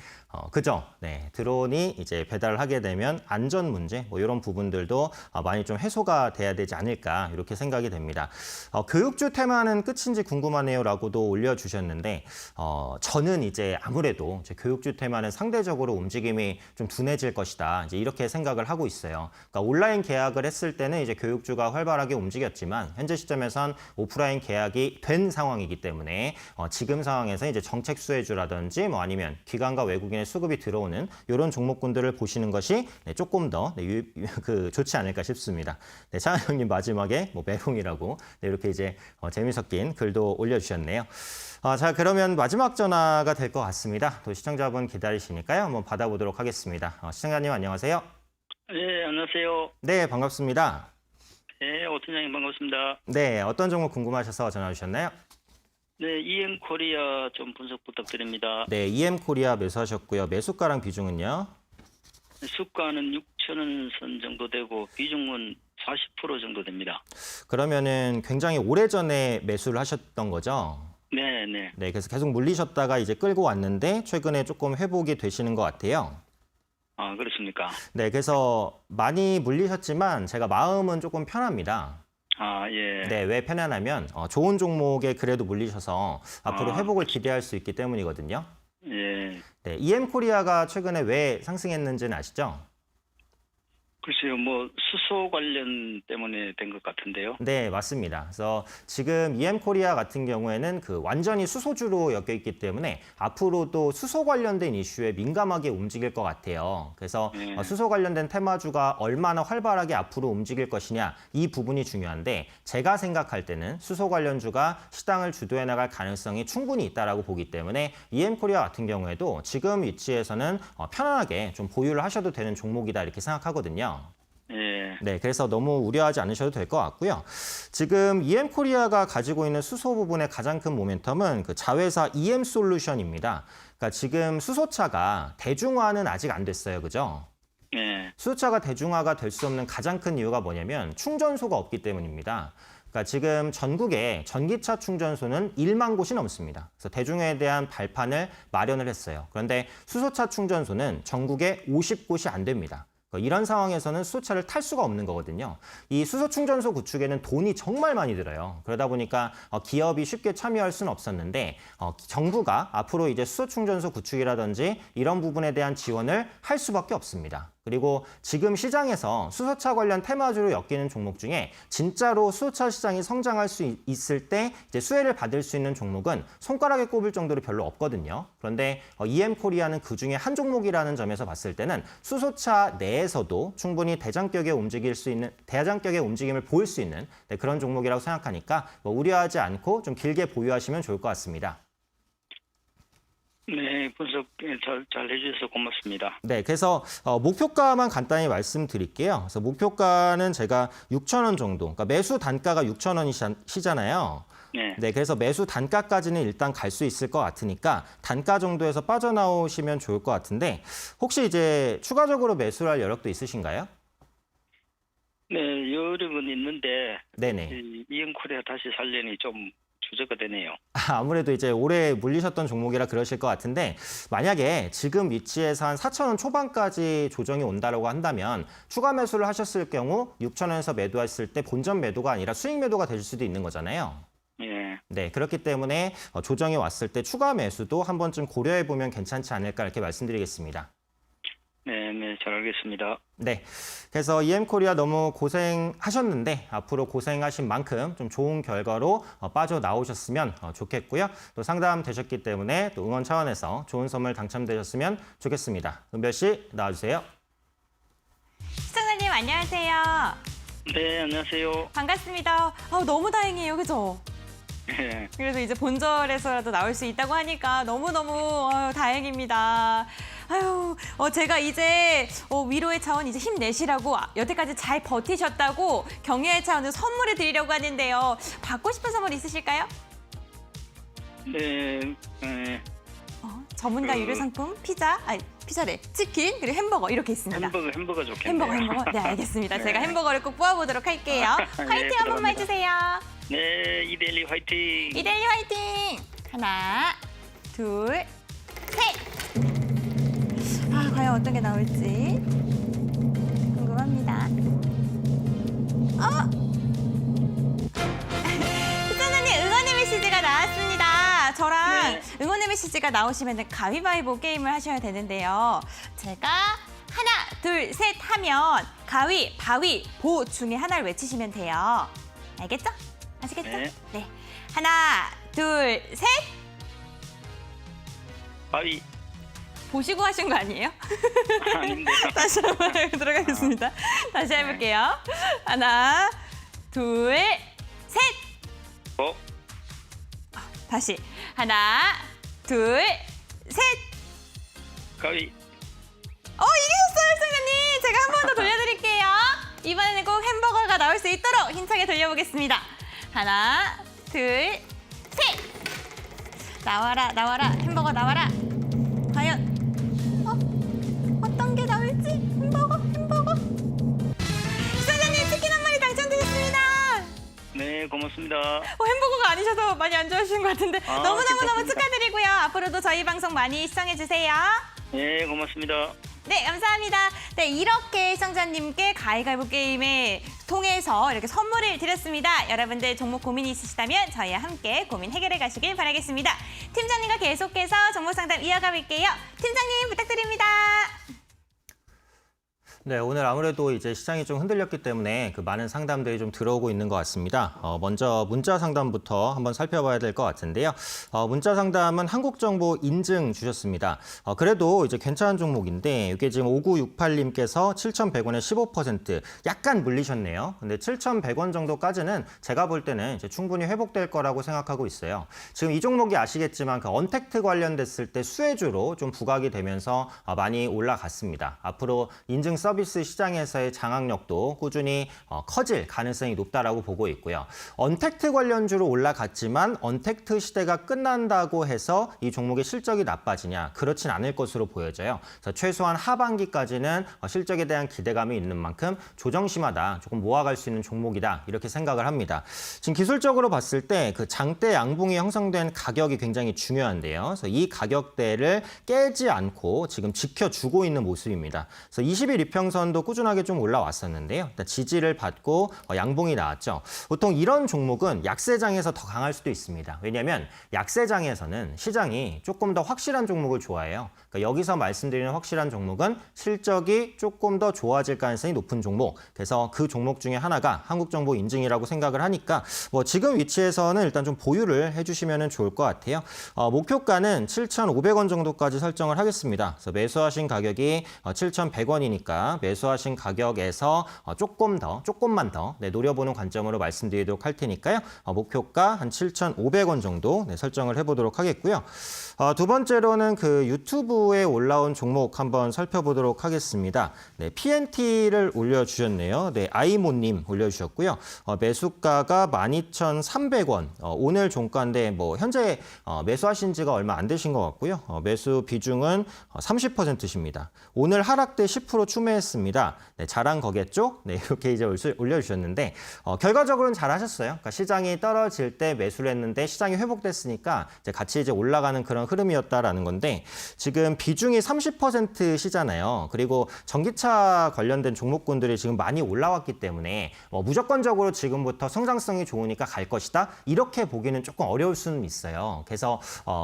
그죠? 네, 드론이 이제 배달을 하게 되면 안전 문제 뭐 이런 부분들도 많이 좀 해소가 돼야 되지 않을까 이렇게 생각이 됩니다. 교육주 테마는 끝인지 궁금하네요라고도 올려주셨는데 저는 이제 아무래도 이제 교육주 테마는 상대적으로 움직임이 좀 둔해질 것이다 이제 이렇게 생각을 하고 있어요. 그러니까 온라인 계약을 했을 때는 이제 교육주가 활발하게 움직였지만 현재 시점에선 오프라인 계약이 된 상황이기 때문에 지금 상황에서 이제 정책 수혜주라든지 뭐 아니면 기관과 외국인의 수급이 들어오는 이런 종목군들을 보시는 것이 조금 더 좋지 않을까 싶습니다. 네, 차은영님 마지막에 뭐 매봉이라고 이렇게 이제 재미 섞인 글도 올려주셨네요. 자, 그러면 마지막 전화가 될 것 같습니다. 또 시청자분 기다리시니까요. 한번 받아보도록 하겠습니다. 시청자님 안녕하세요. 네, 안녕하세요. 네, 반갑습니다. 네, 오 팀장님 반갑습니다. 네, 어떤 종목 궁금하셔서 전화 주셨나요? 네, EM 코리아 좀 분석 부탁드립니다. 네, EM코리아 매수하셨고요. 매수가랑 비중은요? 수가는 6,000원 선 정도 되고 비중은 40% 정도 됩니다. 그러면은 굉장히 오래전에 매수를 하셨던 거죠? 네, 네. 네, 그래서 계속 물리셨다가 이제 끌고 왔는데 최근에 조금 회복이 되시는 것 같아요. 아, 그렇습니까? 네, 그래서 많이 물리셨지만 제가 마음은 조금 편합니다. 아, 예. 네, 왜 편안하면 좋은 종목에 그래도 물리셔서 앞으로 회복을 기대할 수 있기 때문이거든요. 예. 네, EM코리아가 최근에 왜 상승했는지는 아시죠? 글쎄요, 뭐 수소 관련 때문에 된 것 같은데요. 네, 맞습니다. 그래서 지금 EM코리아 같은 경우에는 완전히 수소주로 엮여 있기 때문에 앞으로도 수소 관련된 이슈에 민감하게 움직일 것 같아요. 그래서 수소 관련된 테마주가 얼마나 활발하게 앞으로 움직일 것이냐 이 부분이 중요한데 제가 생각할 때는 수소 관련주가 시장을 주도해 나갈 가능성이 충분히 있다라고 보기 때문에 EM코리아 같은 경우에도 지금 위치에서는 편안하게 좀 보유를 하셔도 되는 종목이다 이렇게 생각하거든요. 예. 네, 그래서 너무 우려하지 않으셔도 될 것 같고요. 지금 EM코리아가 가지고 있는 수소 부분의 가장 큰 모멘텀은 그 자회사 EM솔루션입니다. 그러니까 지금 수소차가 대중화는 아직 안 됐어요, 그죠? 예. 수소차가 대중화가 될 수 없는 가장 큰 이유가 뭐냐면 충전소가 없기 때문입니다. 그러니까 지금 전국에 전기차 충전소는 1만 곳이 넘습니다. 그래서 대중화에 대한 발판을 마련을 했어요. 그런데 수소차 충전소는 전국에 50곳이 안 됩니다. 이런 상황에서는 수소차를 탈 수가 없는 거거든요. 이 수소 충전소 구축에는 돈이 정말 많이 들어요. 그러다 보니까 기업이 쉽게 참여할 수는 없었는데 정부가 앞으로 이제 수소 충전소 구축이라든지 이런 부분에 대한 지원을 할 수밖에 없습니다. 그리고 지금 시장에서 수소차 관련 테마주로 엮이는 종목 중에 진짜로 수소차 시장이 성장할 수 있을 때 이제 수혜를 받을 수 있는 종목은 손가락에 꼽을 정도로 별로 없거든요. 그런데 EM코리아는 그중에 한 종목이라는 점에서 봤을 때는 수소차 내에서도 충분히 대장격의 움직임을 보일 수 있는 그런 종목이라고 생각하니까 우려하지 않고 좀 길게 보유하시면 좋을 것 같습니다. 네, 분석 잘 해주셔서 고맙습니다. 네, 그래서 목표가만 간단히 말씀드릴게요. 그래서 목표가는 제가 6,000원 정도, 그러니까 매수 단가가 6,000원이시잖아요. 네. 네, 그래서 매수 단가까지는 일단 갈 수 있을 것 같으니까 단가 정도에서 빠져나오시면 좋을 것 같은데 혹시 이제 추가적으로 매수할 여력도 있으신가요? 네, 여력은 있는데 네네. EM코리아 다시 살려니 좀 주저가 되네요. 아무래도 이제 오래 물리셨던 종목이라 그러실 것 같은데 만약에 지금 위치에서 한 4,000원 초반까지 조정이 온다라고 한다면 추가 매수를 하셨을 경우 6,000원에서 매도했을 때 본전 매도가 아니라 수익 매도가 될 수도 있는 거잖아요. 예. 네, 그렇기 때문에 조정이 왔을 때 추가 매수도 한 번쯤 고려해 보면 괜찮지 않을까 이렇게 말씀드리겠습니다. 네, 네, 잘 알겠습니다. 네, 그래서 EM코리아 너무 고생하셨는데 앞으로 고생하신 만큼 좀 좋은 결과로 빠져나오셨으면 좋겠고요. 또 상담되셨기 때문에 또 응원 차원에서 좋은 선물 당첨되셨으면 좋겠습니다. 은별 씨 나와주세요. 시청자님 안녕하세요. 네, 안녕하세요. 반갑습니다. 너무 다행이에요, 그죠? 예. 그래서 이제 본절에서라도 나올 수 있다고 하니까 너무너무 다행입니다. 아유, 제가 이제 위로의 차원 이제 힘내시라고 여태까지 잘 버티셨다고 격려의 차원으로 선물을 드리려고 하는데요. 받고 싶은 선물 있으실까요? 네, 예. 전문가 유료 상품, 피자래, 치킨, 그리고 햄버거 이렇게 있습니다. 햄버거 좋겠네요. 햄버거. 네, 알겠습니다. 네. 제가 햄버거를 꼭 뽑아보도록 할게요. 화이팅 네, 한 번만 들어갑니다. 해주세요. 네, 이데일리 화이팅! 이데일리 화이팅! 하나, 둘, 셋! 과연 어떤 게 나올지 궁금합니다. 시청자님 응원의 메시지가 나왔습니다. 저랑 네. 응원의 메시지가 나오시면 가위바위보 게임을 하셔야 되는데요. 제가 하나, 둘, 셋 하면 가위, 바위, 보 중에 하나를 외치시면 돼요. 알겠죠? 아시겠죠? 네. 하나, 둘, 셋! 바위. 보시고 하신 거 아니에요? 아닌데요. 다시 한번 들어가겠습니다. 다시 해볼게요. 하나, 둘, 셋! 어? 다시. 하나, 둘, 셋! 가위. 이기셨어요, 시청자님! 제가 한 번 더 돌려드릴게요. 이번에는 꼭 햄버거가 나올 수 있도록 힘차게 돌려보겠습니다. 하나, 둘, 셋! 나와라, 나와라, 햄버거 나와라. 과연 어떤 게 나올지? 햄버거. 시청자님 치킨 한 마리 당첨되셨습니다. 네, 고맙습니다. 햄버거가 아니셔서 많이 안 좋아하시는 것 같은데 너무너무너무 괜찮습니다. 축하드리고요. 앞으로도 저희 방송 많이 시청해주세요. 네, 고맙습니다. 네, 감사합니다. 네, 이렇게 시청자님께 가위바위보 게임에 통해서 이렇게 선물을 드렸습니다. 여러분들 종목 고민이 있으시다면 저희와 함께 고민 해결해 가시길 바라겠습니다. 팀장님과 계속해서 종목 상담 이어가 볼게요. 팀장님 부탁드립니다. 네, 오늘 아무래도 이제 시장이 좀 흔들렸기 때문에 그 많은 상담들이 좀 들어오고 있는 것 같습니다. 먼저 문자 상담부터 한번 살펴봐야 될 것 같은데요. 문자 상담은 한국정보 인증 주셨습니다. 그래도 이제 괜찮은 종목인데 이게 지금 5968님께서 7,100원에 15% 약간 물리셨네요. 근데 7,100원 정도까지는 제가 볼 때는 이제 충분히 회복될 거라고 생각하고 있어요. 지금 이 종목이 아시겠지만 그 언택트 관련됐을 때 수혜주로 좀 부각이 되면서 많이 올라갔습니다. 앞으로 인증 서비스 시장에서의 장악력도 꾸준히 커질 가능성이 높다라고 보고 있고요. 언택트 관련주로 올라갔지만 언택트 시대가 끝난다고 해서 이 종목의 실적이 나빠지냐? 그렇진 않을 것으로 보여져요. 그래서 최소한 하반기까지는 실적에 대한 기대감이 있는 만큼 조정심마다 조금 모아갈 수 있는 종목이다 이렇게 생각을 합니다. 지금 기술적으로 봤을 때 그 장대 양봉이 형성된 가격이 굉장히 중요한데요. 그래서 이 가격대를 깨지 않고 지금 지켜주고 있는 모습입니다. 그래서 20일 이평선도 꾸준하게 좀 올라왔었는데요. 일단 지지를 받고 양봉이 나왔죠. 보통 이런 종목은 약세장에서 더 강할 수도 있습니다. 왜냐하면 약세장에서는 시장이 조금 더 확실한 종목을 좋아해요. 그러니까 여기서 말씀드리는 확실한 종목은 실적이 조금 더 좋아질 가능성이 높은 종목. 그래서 그 종목 중에 하나가 한국정보 인증이라고 생각을 하니까 지금 위치에서는 일단 좀 보유를 해주시면 좋을 것 같아요. 목표가는 7,500원 정도까지 설정을 하겠습니다. 그래서 매수하신 가격이 7,100원이니까 매수하신 가격에서 조금만 더 노려보는 관점으로 말씀드리도록 할 테니까요. 목표가 한 7,500원 정도 설정을 해보도록 하겠고요. 두 번째로는 그 유튜브에 올라온 종목 한번 살펴보도록 하겠습니다. 네, PNT를 올려주셨네요. 네, 아이모님 올려주셨고요. 매수가가 12,300원. 오늘 종가인데 현재 매수하신 지가 얼마 안 되신 것 같고요. 매수 비중은 30%십니다. 오늘 하락대 10% 추매했 출연했습니다. 네, 잘한 거겠죠? 네, 이렇게 이제 올려주셨는데 결과적으로는 잘하셨어요. 그러니까 시장이 떨어질 때 매수를 했는데 시장이 회복됐으니까 이제 같이 이제 올라가는 그런 흐름이었다라는 건데 지금 비중이 30%시잖아요. 그리고 전기차 관련된 종목군들이 지금 많이 올라왔기 때문에 무조건적으로 지금부터 성장성이 좋으니까 갈 것이다. 이렇게 보기는 조금 어려울 수는 있어요. 그래서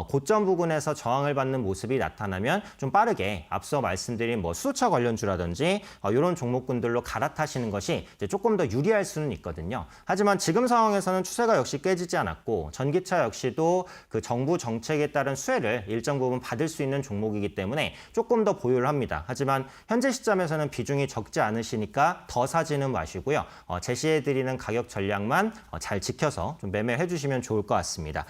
고점 부근에서 저항을 받는 모습이 나타나면 좀 빠르게 앞서 말씀드린 뭐 수소차 관련주라든지 이런 종목군들로 갈아타시는 것이 이제 조금 더 유리할 수는 있거든요. 하지만 지금 상황에서는 추세가 역시 깨지지 않았고 전기차 역시도 그 정부 정책에 따른 수혜를 일정 부분 받을 수 있는 종목이기 때문에 조금 더 보유를 합니다. 하지만 현재 시점에서는 비중이 적지 않으시니까 더 사지는 마시고요. 제시해드리는 가격 전략만 잘 지켜서 좀 매매해 주시면 좋을 것 같습니다.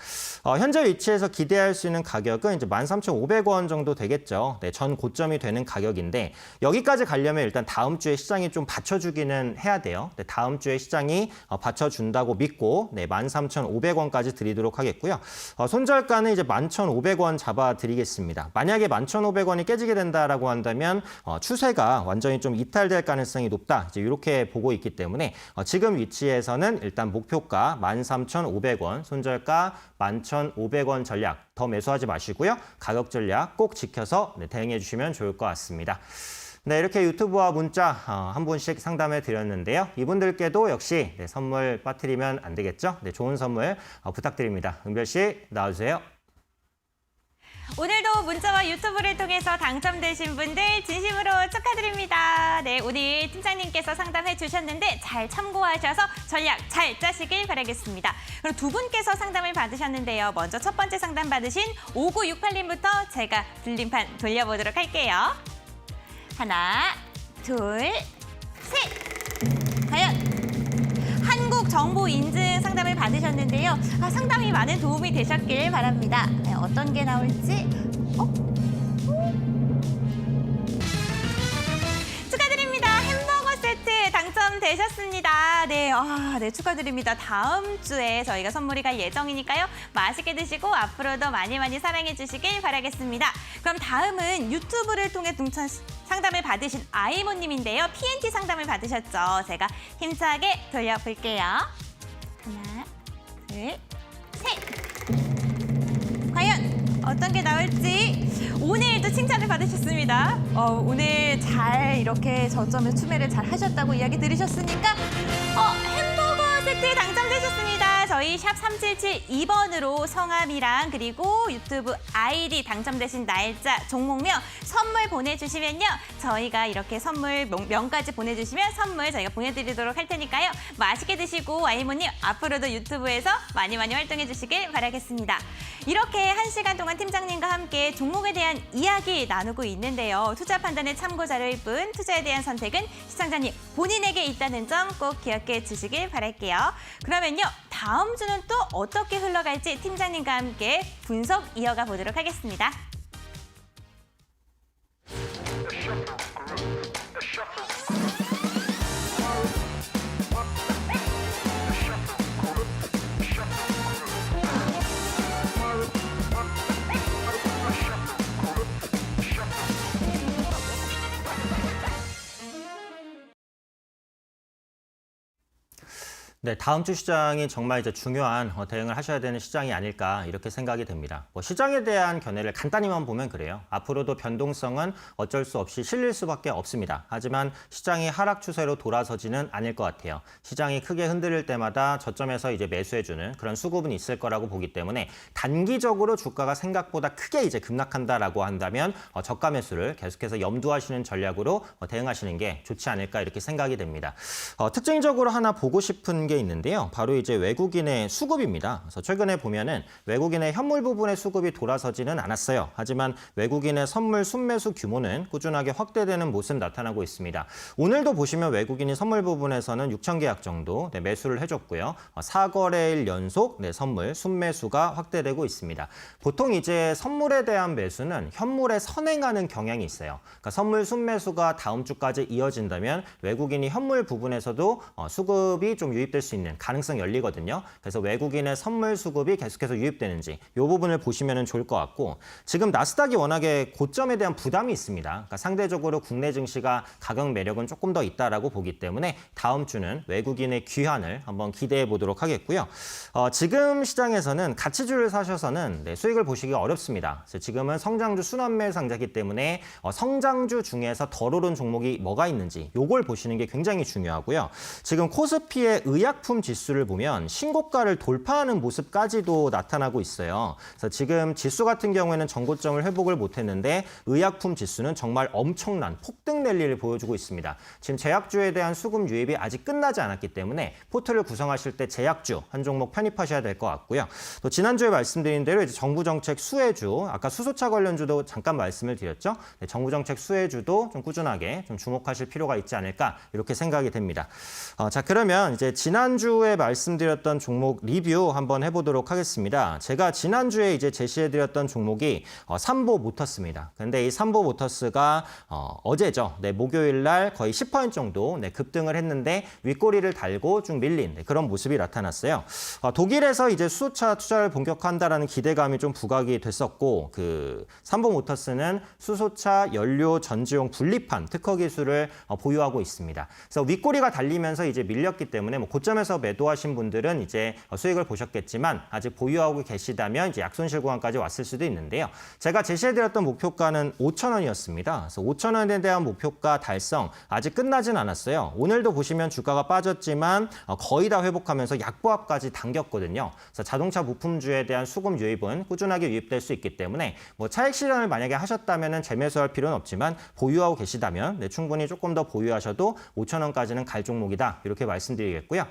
현재 위치에서 기대할 수 있는 가격은 이제 13,500원 정도 되겠죠. 네, 전 고점이 되는 가격인데 여기까지 가려면 일단 다음 주에 시장이 좀 받쳐주기는 해야 돼요. 네, 다음 주에 시장이 받쳐준다고 믿고 13,500원까지 드리도록 하겠고요. 손절가는 이제 11,500원 잡아드리겠습니다. 만약에 11,500원이 깨지게 된다라고 한다면 추세가 완전히 좀 이탈될 가능성이 높다. 이제 이렇게 보고 있기 때문에 지금 위치에서는 일단 목표가 13,500원, 손절가 11,500원 전략 더 매수하지 마시고요. 가격 전략 꼭 지켜서 대응해 주시면 좋을 것 같습니다. 네, 이렇게 유튜브와 문자 한 분씩 상담해 드렸는데요. 이분들께도 역시 선물 빠뜨리면 안 되겠죠? 네, 좋은 선물 부탁드립니다. 은별 씨 나와주세요. 오늘도 문자와 유튜브를 통해서 당첨되신 분들 진심으로 축하드립니다. 네, 오늘 팀장님께서 상담해 주셨는데 잘 참고하셔서 전략 잘 짜시길 바라겠습니다. 그럼 두 분께서 상담을 받으셨는데요. 먼저 첫 번째 상담 받으신 5968님부터 제가 불림판 돌려보도록 할게요. 하나, 둘, 셋! 과연 한국 정보 인증 상담을 받으셨는데요. 상담이 많은 도움이 되셨길 바랍니다. 네, 어떤 게 나올지. 축하드립니다. 햄버거 세트 당첨되셨습니다. 네, 네, 축하드립니다. 다음 주에 저희가 선물이 갈 예정이니까요. 맛있게 드시고 앞으로도 많이 사랑해 주시길 바라겠습니다. 그럼 다음은 유튜브를 통해 상담을 받으신 아이모님인데요. PNT 상담을 받으셨죠. 제가 힘차게 돌려볼게요. 하나, 둘, 셋! 과연 어떤 게 나올지. 오늘도 칭찬을 받으셨습니다. 오늘 잘 이렇게 저점에서 추매를 잘 하셨다고 이야기 들으셨으니까 햄버거 세트 당첨되셨습니다. 저희 샵 3772번으로 성함이랑 그리고 유튜브 아이디 당첨되신 날짜, 종목명, 선물 보내주시면요. 저희가 이렇게 선물 명까지 보내주시면 선물 저희가 보내드리도록 할 테니까요. 맛있게 드시고 아이모님 앞으로도 유튜브에서 많이 활동해 주시길 바라겠습니다. 이렇게 1시간 동안 팀장님과 함께 종목에 대한 이야기 나누고 있는데요. 투자 판단의 참고 자료일 뿐 투자에 대한 선택은 시청자님 본인에게 있다는 점 꼭 기억해 주시길 바랄게요. 그러면요. 다음 주는 또 어떻게 흘러갈지 팀장님과 함께 분석 이어가 보도록 하겠습니다. 네, 다음 주 시장이 정말 이제 중요한 대응을 하셔야 되는 시장이 아닐까 이렇게 생각이 됩니다. 시장에 대한 견해를 간단히만 보면 그래요. 앞으로도 변동성은 어쩔 수 없이 실릴 수밖에 없습니다. 하지만 시장이 하락 추세로 돌아서지는 않을 것 같아요. 시장이 크게 흔들릴 때마다 저점에서 이제 매수해주는 그런 수급은 있을 거라고 보기 때문에 단기적으로 주가가 생각보다 크게 이제 급락한다라고 한다면 저가 매수를 계속해서 염두하시는 전략으로 대응하시는 게 좋지 않을까 이렇게 생각이 됩니다. 특징적으로 하나 보고 싶은 게 있는데요. 바로 이제 외국인의 수급입니다. 그래서 최근에 보면은 외국인의 현물 부분의 수급이 돌아서지는 않았어요. 하지만 외국인의 선물 순매수 규모는 꾸준하게 확대되는 모습 나타나고 있습니다. 오늘도 보시면 외국인이 선물 부분에서는 6천 계약 정도 매수를 해줬고요. 4거래일 연속 선물 순매수가 확대되고 있습니다. 보통 이제 선물에 대한 매수는 현물에 선행하는 경향이 있어요. 그러니까 선물 순매수가 다음 주까지 이어진다면 외국인이 현물 부분에서도 수급이 좀 유입될 유입될 수 있는 가능성이 열리거든요. 그래서 외국인의 선물 수급이 계속해서 유입되는지 이 부분을 보시면 좋을 것 같고 지금 나스닥이 워낙에 고점에 대한 부담이 있습니다. 그러니까 상대적으로 국내 증시가 가격 매력은 조금 더 있다라고 보기 때문에 다음 주는 외국인의 귀환을 한번 기대해 보도록 하겠고요. 지금 시장에서는 가치주를 사셔서는 수익을 보시기가 어렵습니다. 그래서 지금은 성장주 순환매 상자이기 때문에 성장주 중에서 덜 오른 종목이 뭐가 있는지 요걸 보시는 게 굉장히 중요하고요. 지금 코스피의 의약품 지수를 보면 신고가를 돌파하는 모습까지도 나타나고 있어요. 그래서 지금 지수 같은 경우에는 전고점을 회복을 못했는데 의약품 지수는 정말 엄청난 폭등 랠리를 보여주고 있습니다. 지금 제약주에 대한 수급 유입이 아직 끝나지 않았기 때문에 포트를 구성하실 때 제약주 한 종목 편입하셔야 될 것 같고요. 또 지난주에 말씀드린 대로 이제 정부 정책 수혜주, 아까 수소차 관련주도 잠깐 말씀을 드렸죠. 네, 정부 정책 수혜주도 좀 꾸준하게 좀 주목하실 필요가 있지 않을까 이렇게 생각이 됩니다. 자, 그러면 이제 지난주에 말씀드렸던 종목 리뷰 한번 해보도록 하겠습니다. 제가 지난주에 이제 제시해드렸던 종목이 삼보 모터스입니다. 근데 이 삼보 모터스가 어제죠. 네, 목요일 날 거의 10% 정도 급등을 했는데 윗꼬리를 달고 쭉 밀린 그런 모습이 나타났어요. 독일에서 이제 수소차 투자를 본격화한다라는 기대감이 좀 부각이 됐었고 그 삼보 모터스는 수소차 연료 전지용 분리판 특허 기술을 보유하고 있습니다. 그래서 윗꼬리가 달리면서 이제 밀렸기 때문에 뭐 고점에서 매도하신 분들은 이제 수익을 보셨겠지만 아직 보유하고 계시다면 이제 약손실 구간까지 왔을 수도 있는데요. 제가 제시해드렸던 목표가는 5,000원이었습니다. 그래서 5,000원에 대한 목표가 달성 아직 끝나진 않았어요. 오늘도 보시면 주가가 빠졌지만 거의 다 회복하면서 약보합까지 당겼거든요. 그래서 자동차 부품주에 대한 수급 유입은 꾸준하게 유입될 수 있기 때문에 뭐 차익 실현을 만약에 하셨다면 재매수할 필요는 없지만 보유하고 계시다면 네, 충분히 조금 더 보유하셔도 5,000원까지는 갈 종목이다 이렇게 말씀드리겠고요.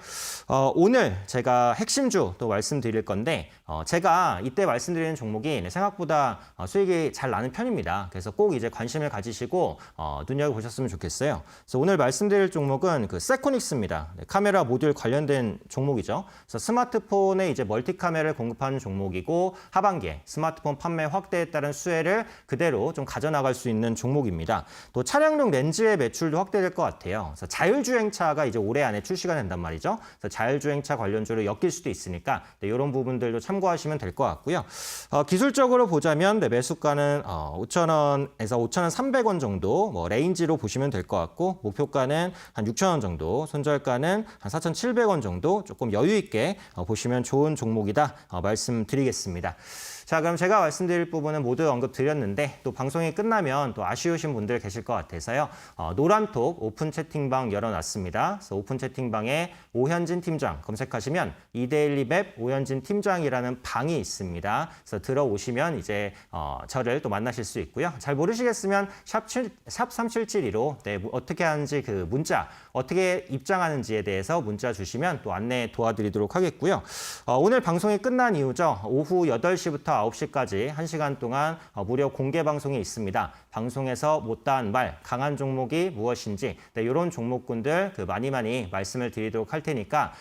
오늘 제가 핵심주 또 말씀드릴 건데 제가 이때 말씀드리는 종목이 생각보다 수익이 잘 나는 편입니다. 그래서 꼭 이제 관심을 가지시고 눈여겨보셨으면 좋겠어요. 그래서 오늘 말씀드릴 종목은 그 세코닉스입니다. 네, 카메라 모듈 관련된 종목이죠. 그래서 스마트폰에 이제 멀티 카메라를 공급하는 종목이고 하반기에 스마트폰 판매 확대에 따른 수혜를 그대로 좀 가져나갈 수 있는 종목입니다. 또 차량용 렌즈의 매출도 확대될 것 같아요. 그래서 자율주행차가 이제 올해 안에 출시가 된단 말이죠. 그래서 자율주행차 관련주를 엮일 수도 있으니까 네, 이런 부분들도 참고하시면 될 것 같고요. 기술적으로 보자면 네, 매수가는 5,000원에서 5,300원 정도 뭐 레인지로 보시면 될 것 같고 목표가는 한 6,000원 정도, 손절가는 한 4,700원 정도 조금 여유 있게 보시면 좋은 종목이다 말씀드리겠습니다. 자, 그럼 제가 말씀드릴 부분은 모두 언급드렸는데 또 방송이 끝나면 또 아쉬우신 분들 계실 것 같아서요. 노란톡 오픈 채팅방 열어놨습니다. 그래서 오픈 채팅방에 오현진 팀장 검색하시면 이데일리 맵 오현진 팀장이라는 방이 있습니다. 그래서 들어오시면 이제 저를 또 만나실 수 있고요. 잘 모르시겠으면 샵 3772로 네, 어떻게 하는지 그 문자 어떻게 입장하는지에 대해서 문자 주시면 또 안내 도와드리도록 하겠고요. 오늘 방송이 끝난 이후죠. 오후 8시부터 9시까지 1시간 동안 무료 공개 방송이 있습니다. 방송에서 못다한 말, 강한 종목이 무엇인지 네, 이런 종목군들 많이 말씀을 드리도록 할 테니까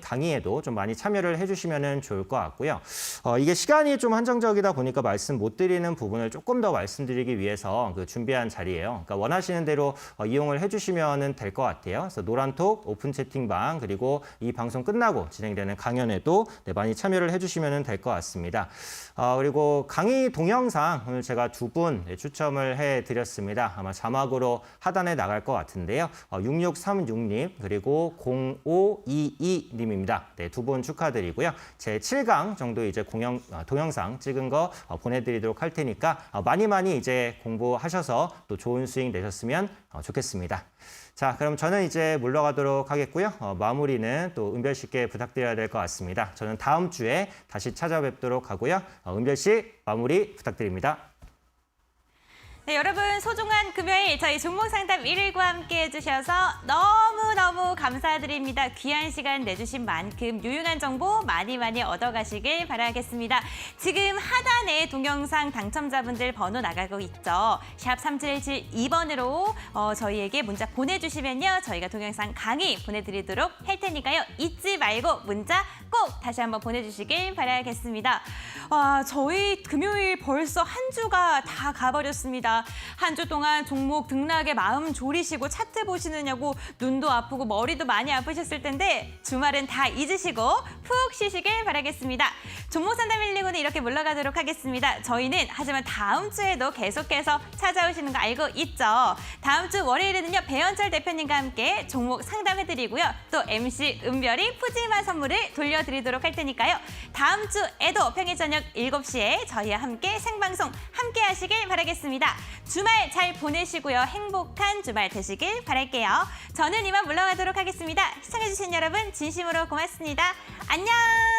강의에도 좀 많이 참여를 해주시면 좋을 것 같고요. 이게 시간이 좀 한정적이다 보니까 말씀 못 드리는 부분을 조금 더 말씀드리기 위해서 준비한 자리예요. 그러니까 원하시는 대로 이용을 해주시면 될 것 같아요. 그래서 노란톡 오픈 채팅방 그리고 이 방송 끝나고 진행되는 강연에도 네, 많이 참여를 해주시면 될 것 같습니다. 그리고 강의 동영상 오늘 제가 2분 추첨을 해드렸습니다. 아마 자막으로 하단에 나갈 것 같은데요. 6636님 그리고 0522님입니다. 네, 2분 축하드리고요. 제 7강 정도 이제 동영상 찍은 거 보내드리도록 할 테니까 많이 이제 공부하셔서 또 좋은 수익 내셨으면 좋겠습니다. 자, 그럼 저는 이제 물러가도록 하겠고요. 마무리는 또 은별 씨께 부탁드려야 될 것 같습니다. 저는 다음 주에 다시 찾아뵙도록 하고요. 은별 씨 마무리 부탁드립니다. 네, 여러분 소중한 금요일 저희 종목상담 1일과 함께 해주셔서 너무너무 감사드립니다. 귀한 시간 내주신 만큼 유용한 정보 많이 얻어가시길 바라겠습니다. 지금 하단에 동영상 당첨자분들 번호 나가고 있죠. 샵 3772번으로 저희에게 문자 보내주시면요. 저희가 동영상 강의 보내드리도록 할 테니까요. 잊지 말고 문자 꼭 다시 한번 보내주시길 바라겠습니다. 저희 금요일 벌써 한 주가 다 가버렸습니다. 맞습니다. 한 주 동안 종목 등락에 마음 졸이시고 차트 보시느냐고 눈도 아프고 머리도 많이 아프셨을 텐데 주말은 다 잊으시고 푹 쉬시길 바라겠습니다. 종목 상담 119는 이렇게 물러가도록 하겠습니다. 저희는 하지만 다음 주에도 계속해서 찾아오시는 거 알고 있죠? 다음 주 월요일에는요, 배현철 대표님과 함께 종목 상담해드리고요. 또 MC 은별이 푸짐한 선물을 돌려드리도록 할 테니까요. 다음 주에도 평일 저녁 7시에 저희와 함께 생방송 함께 하시길 바라겠습니다. 주말 잘 보내시고요. 행복한 주말 되시길 바랄게요. 저는 이만 물러가도록 하겠습니다. 시청해주신 여러분 진심으로 고맙습니다. 안녕!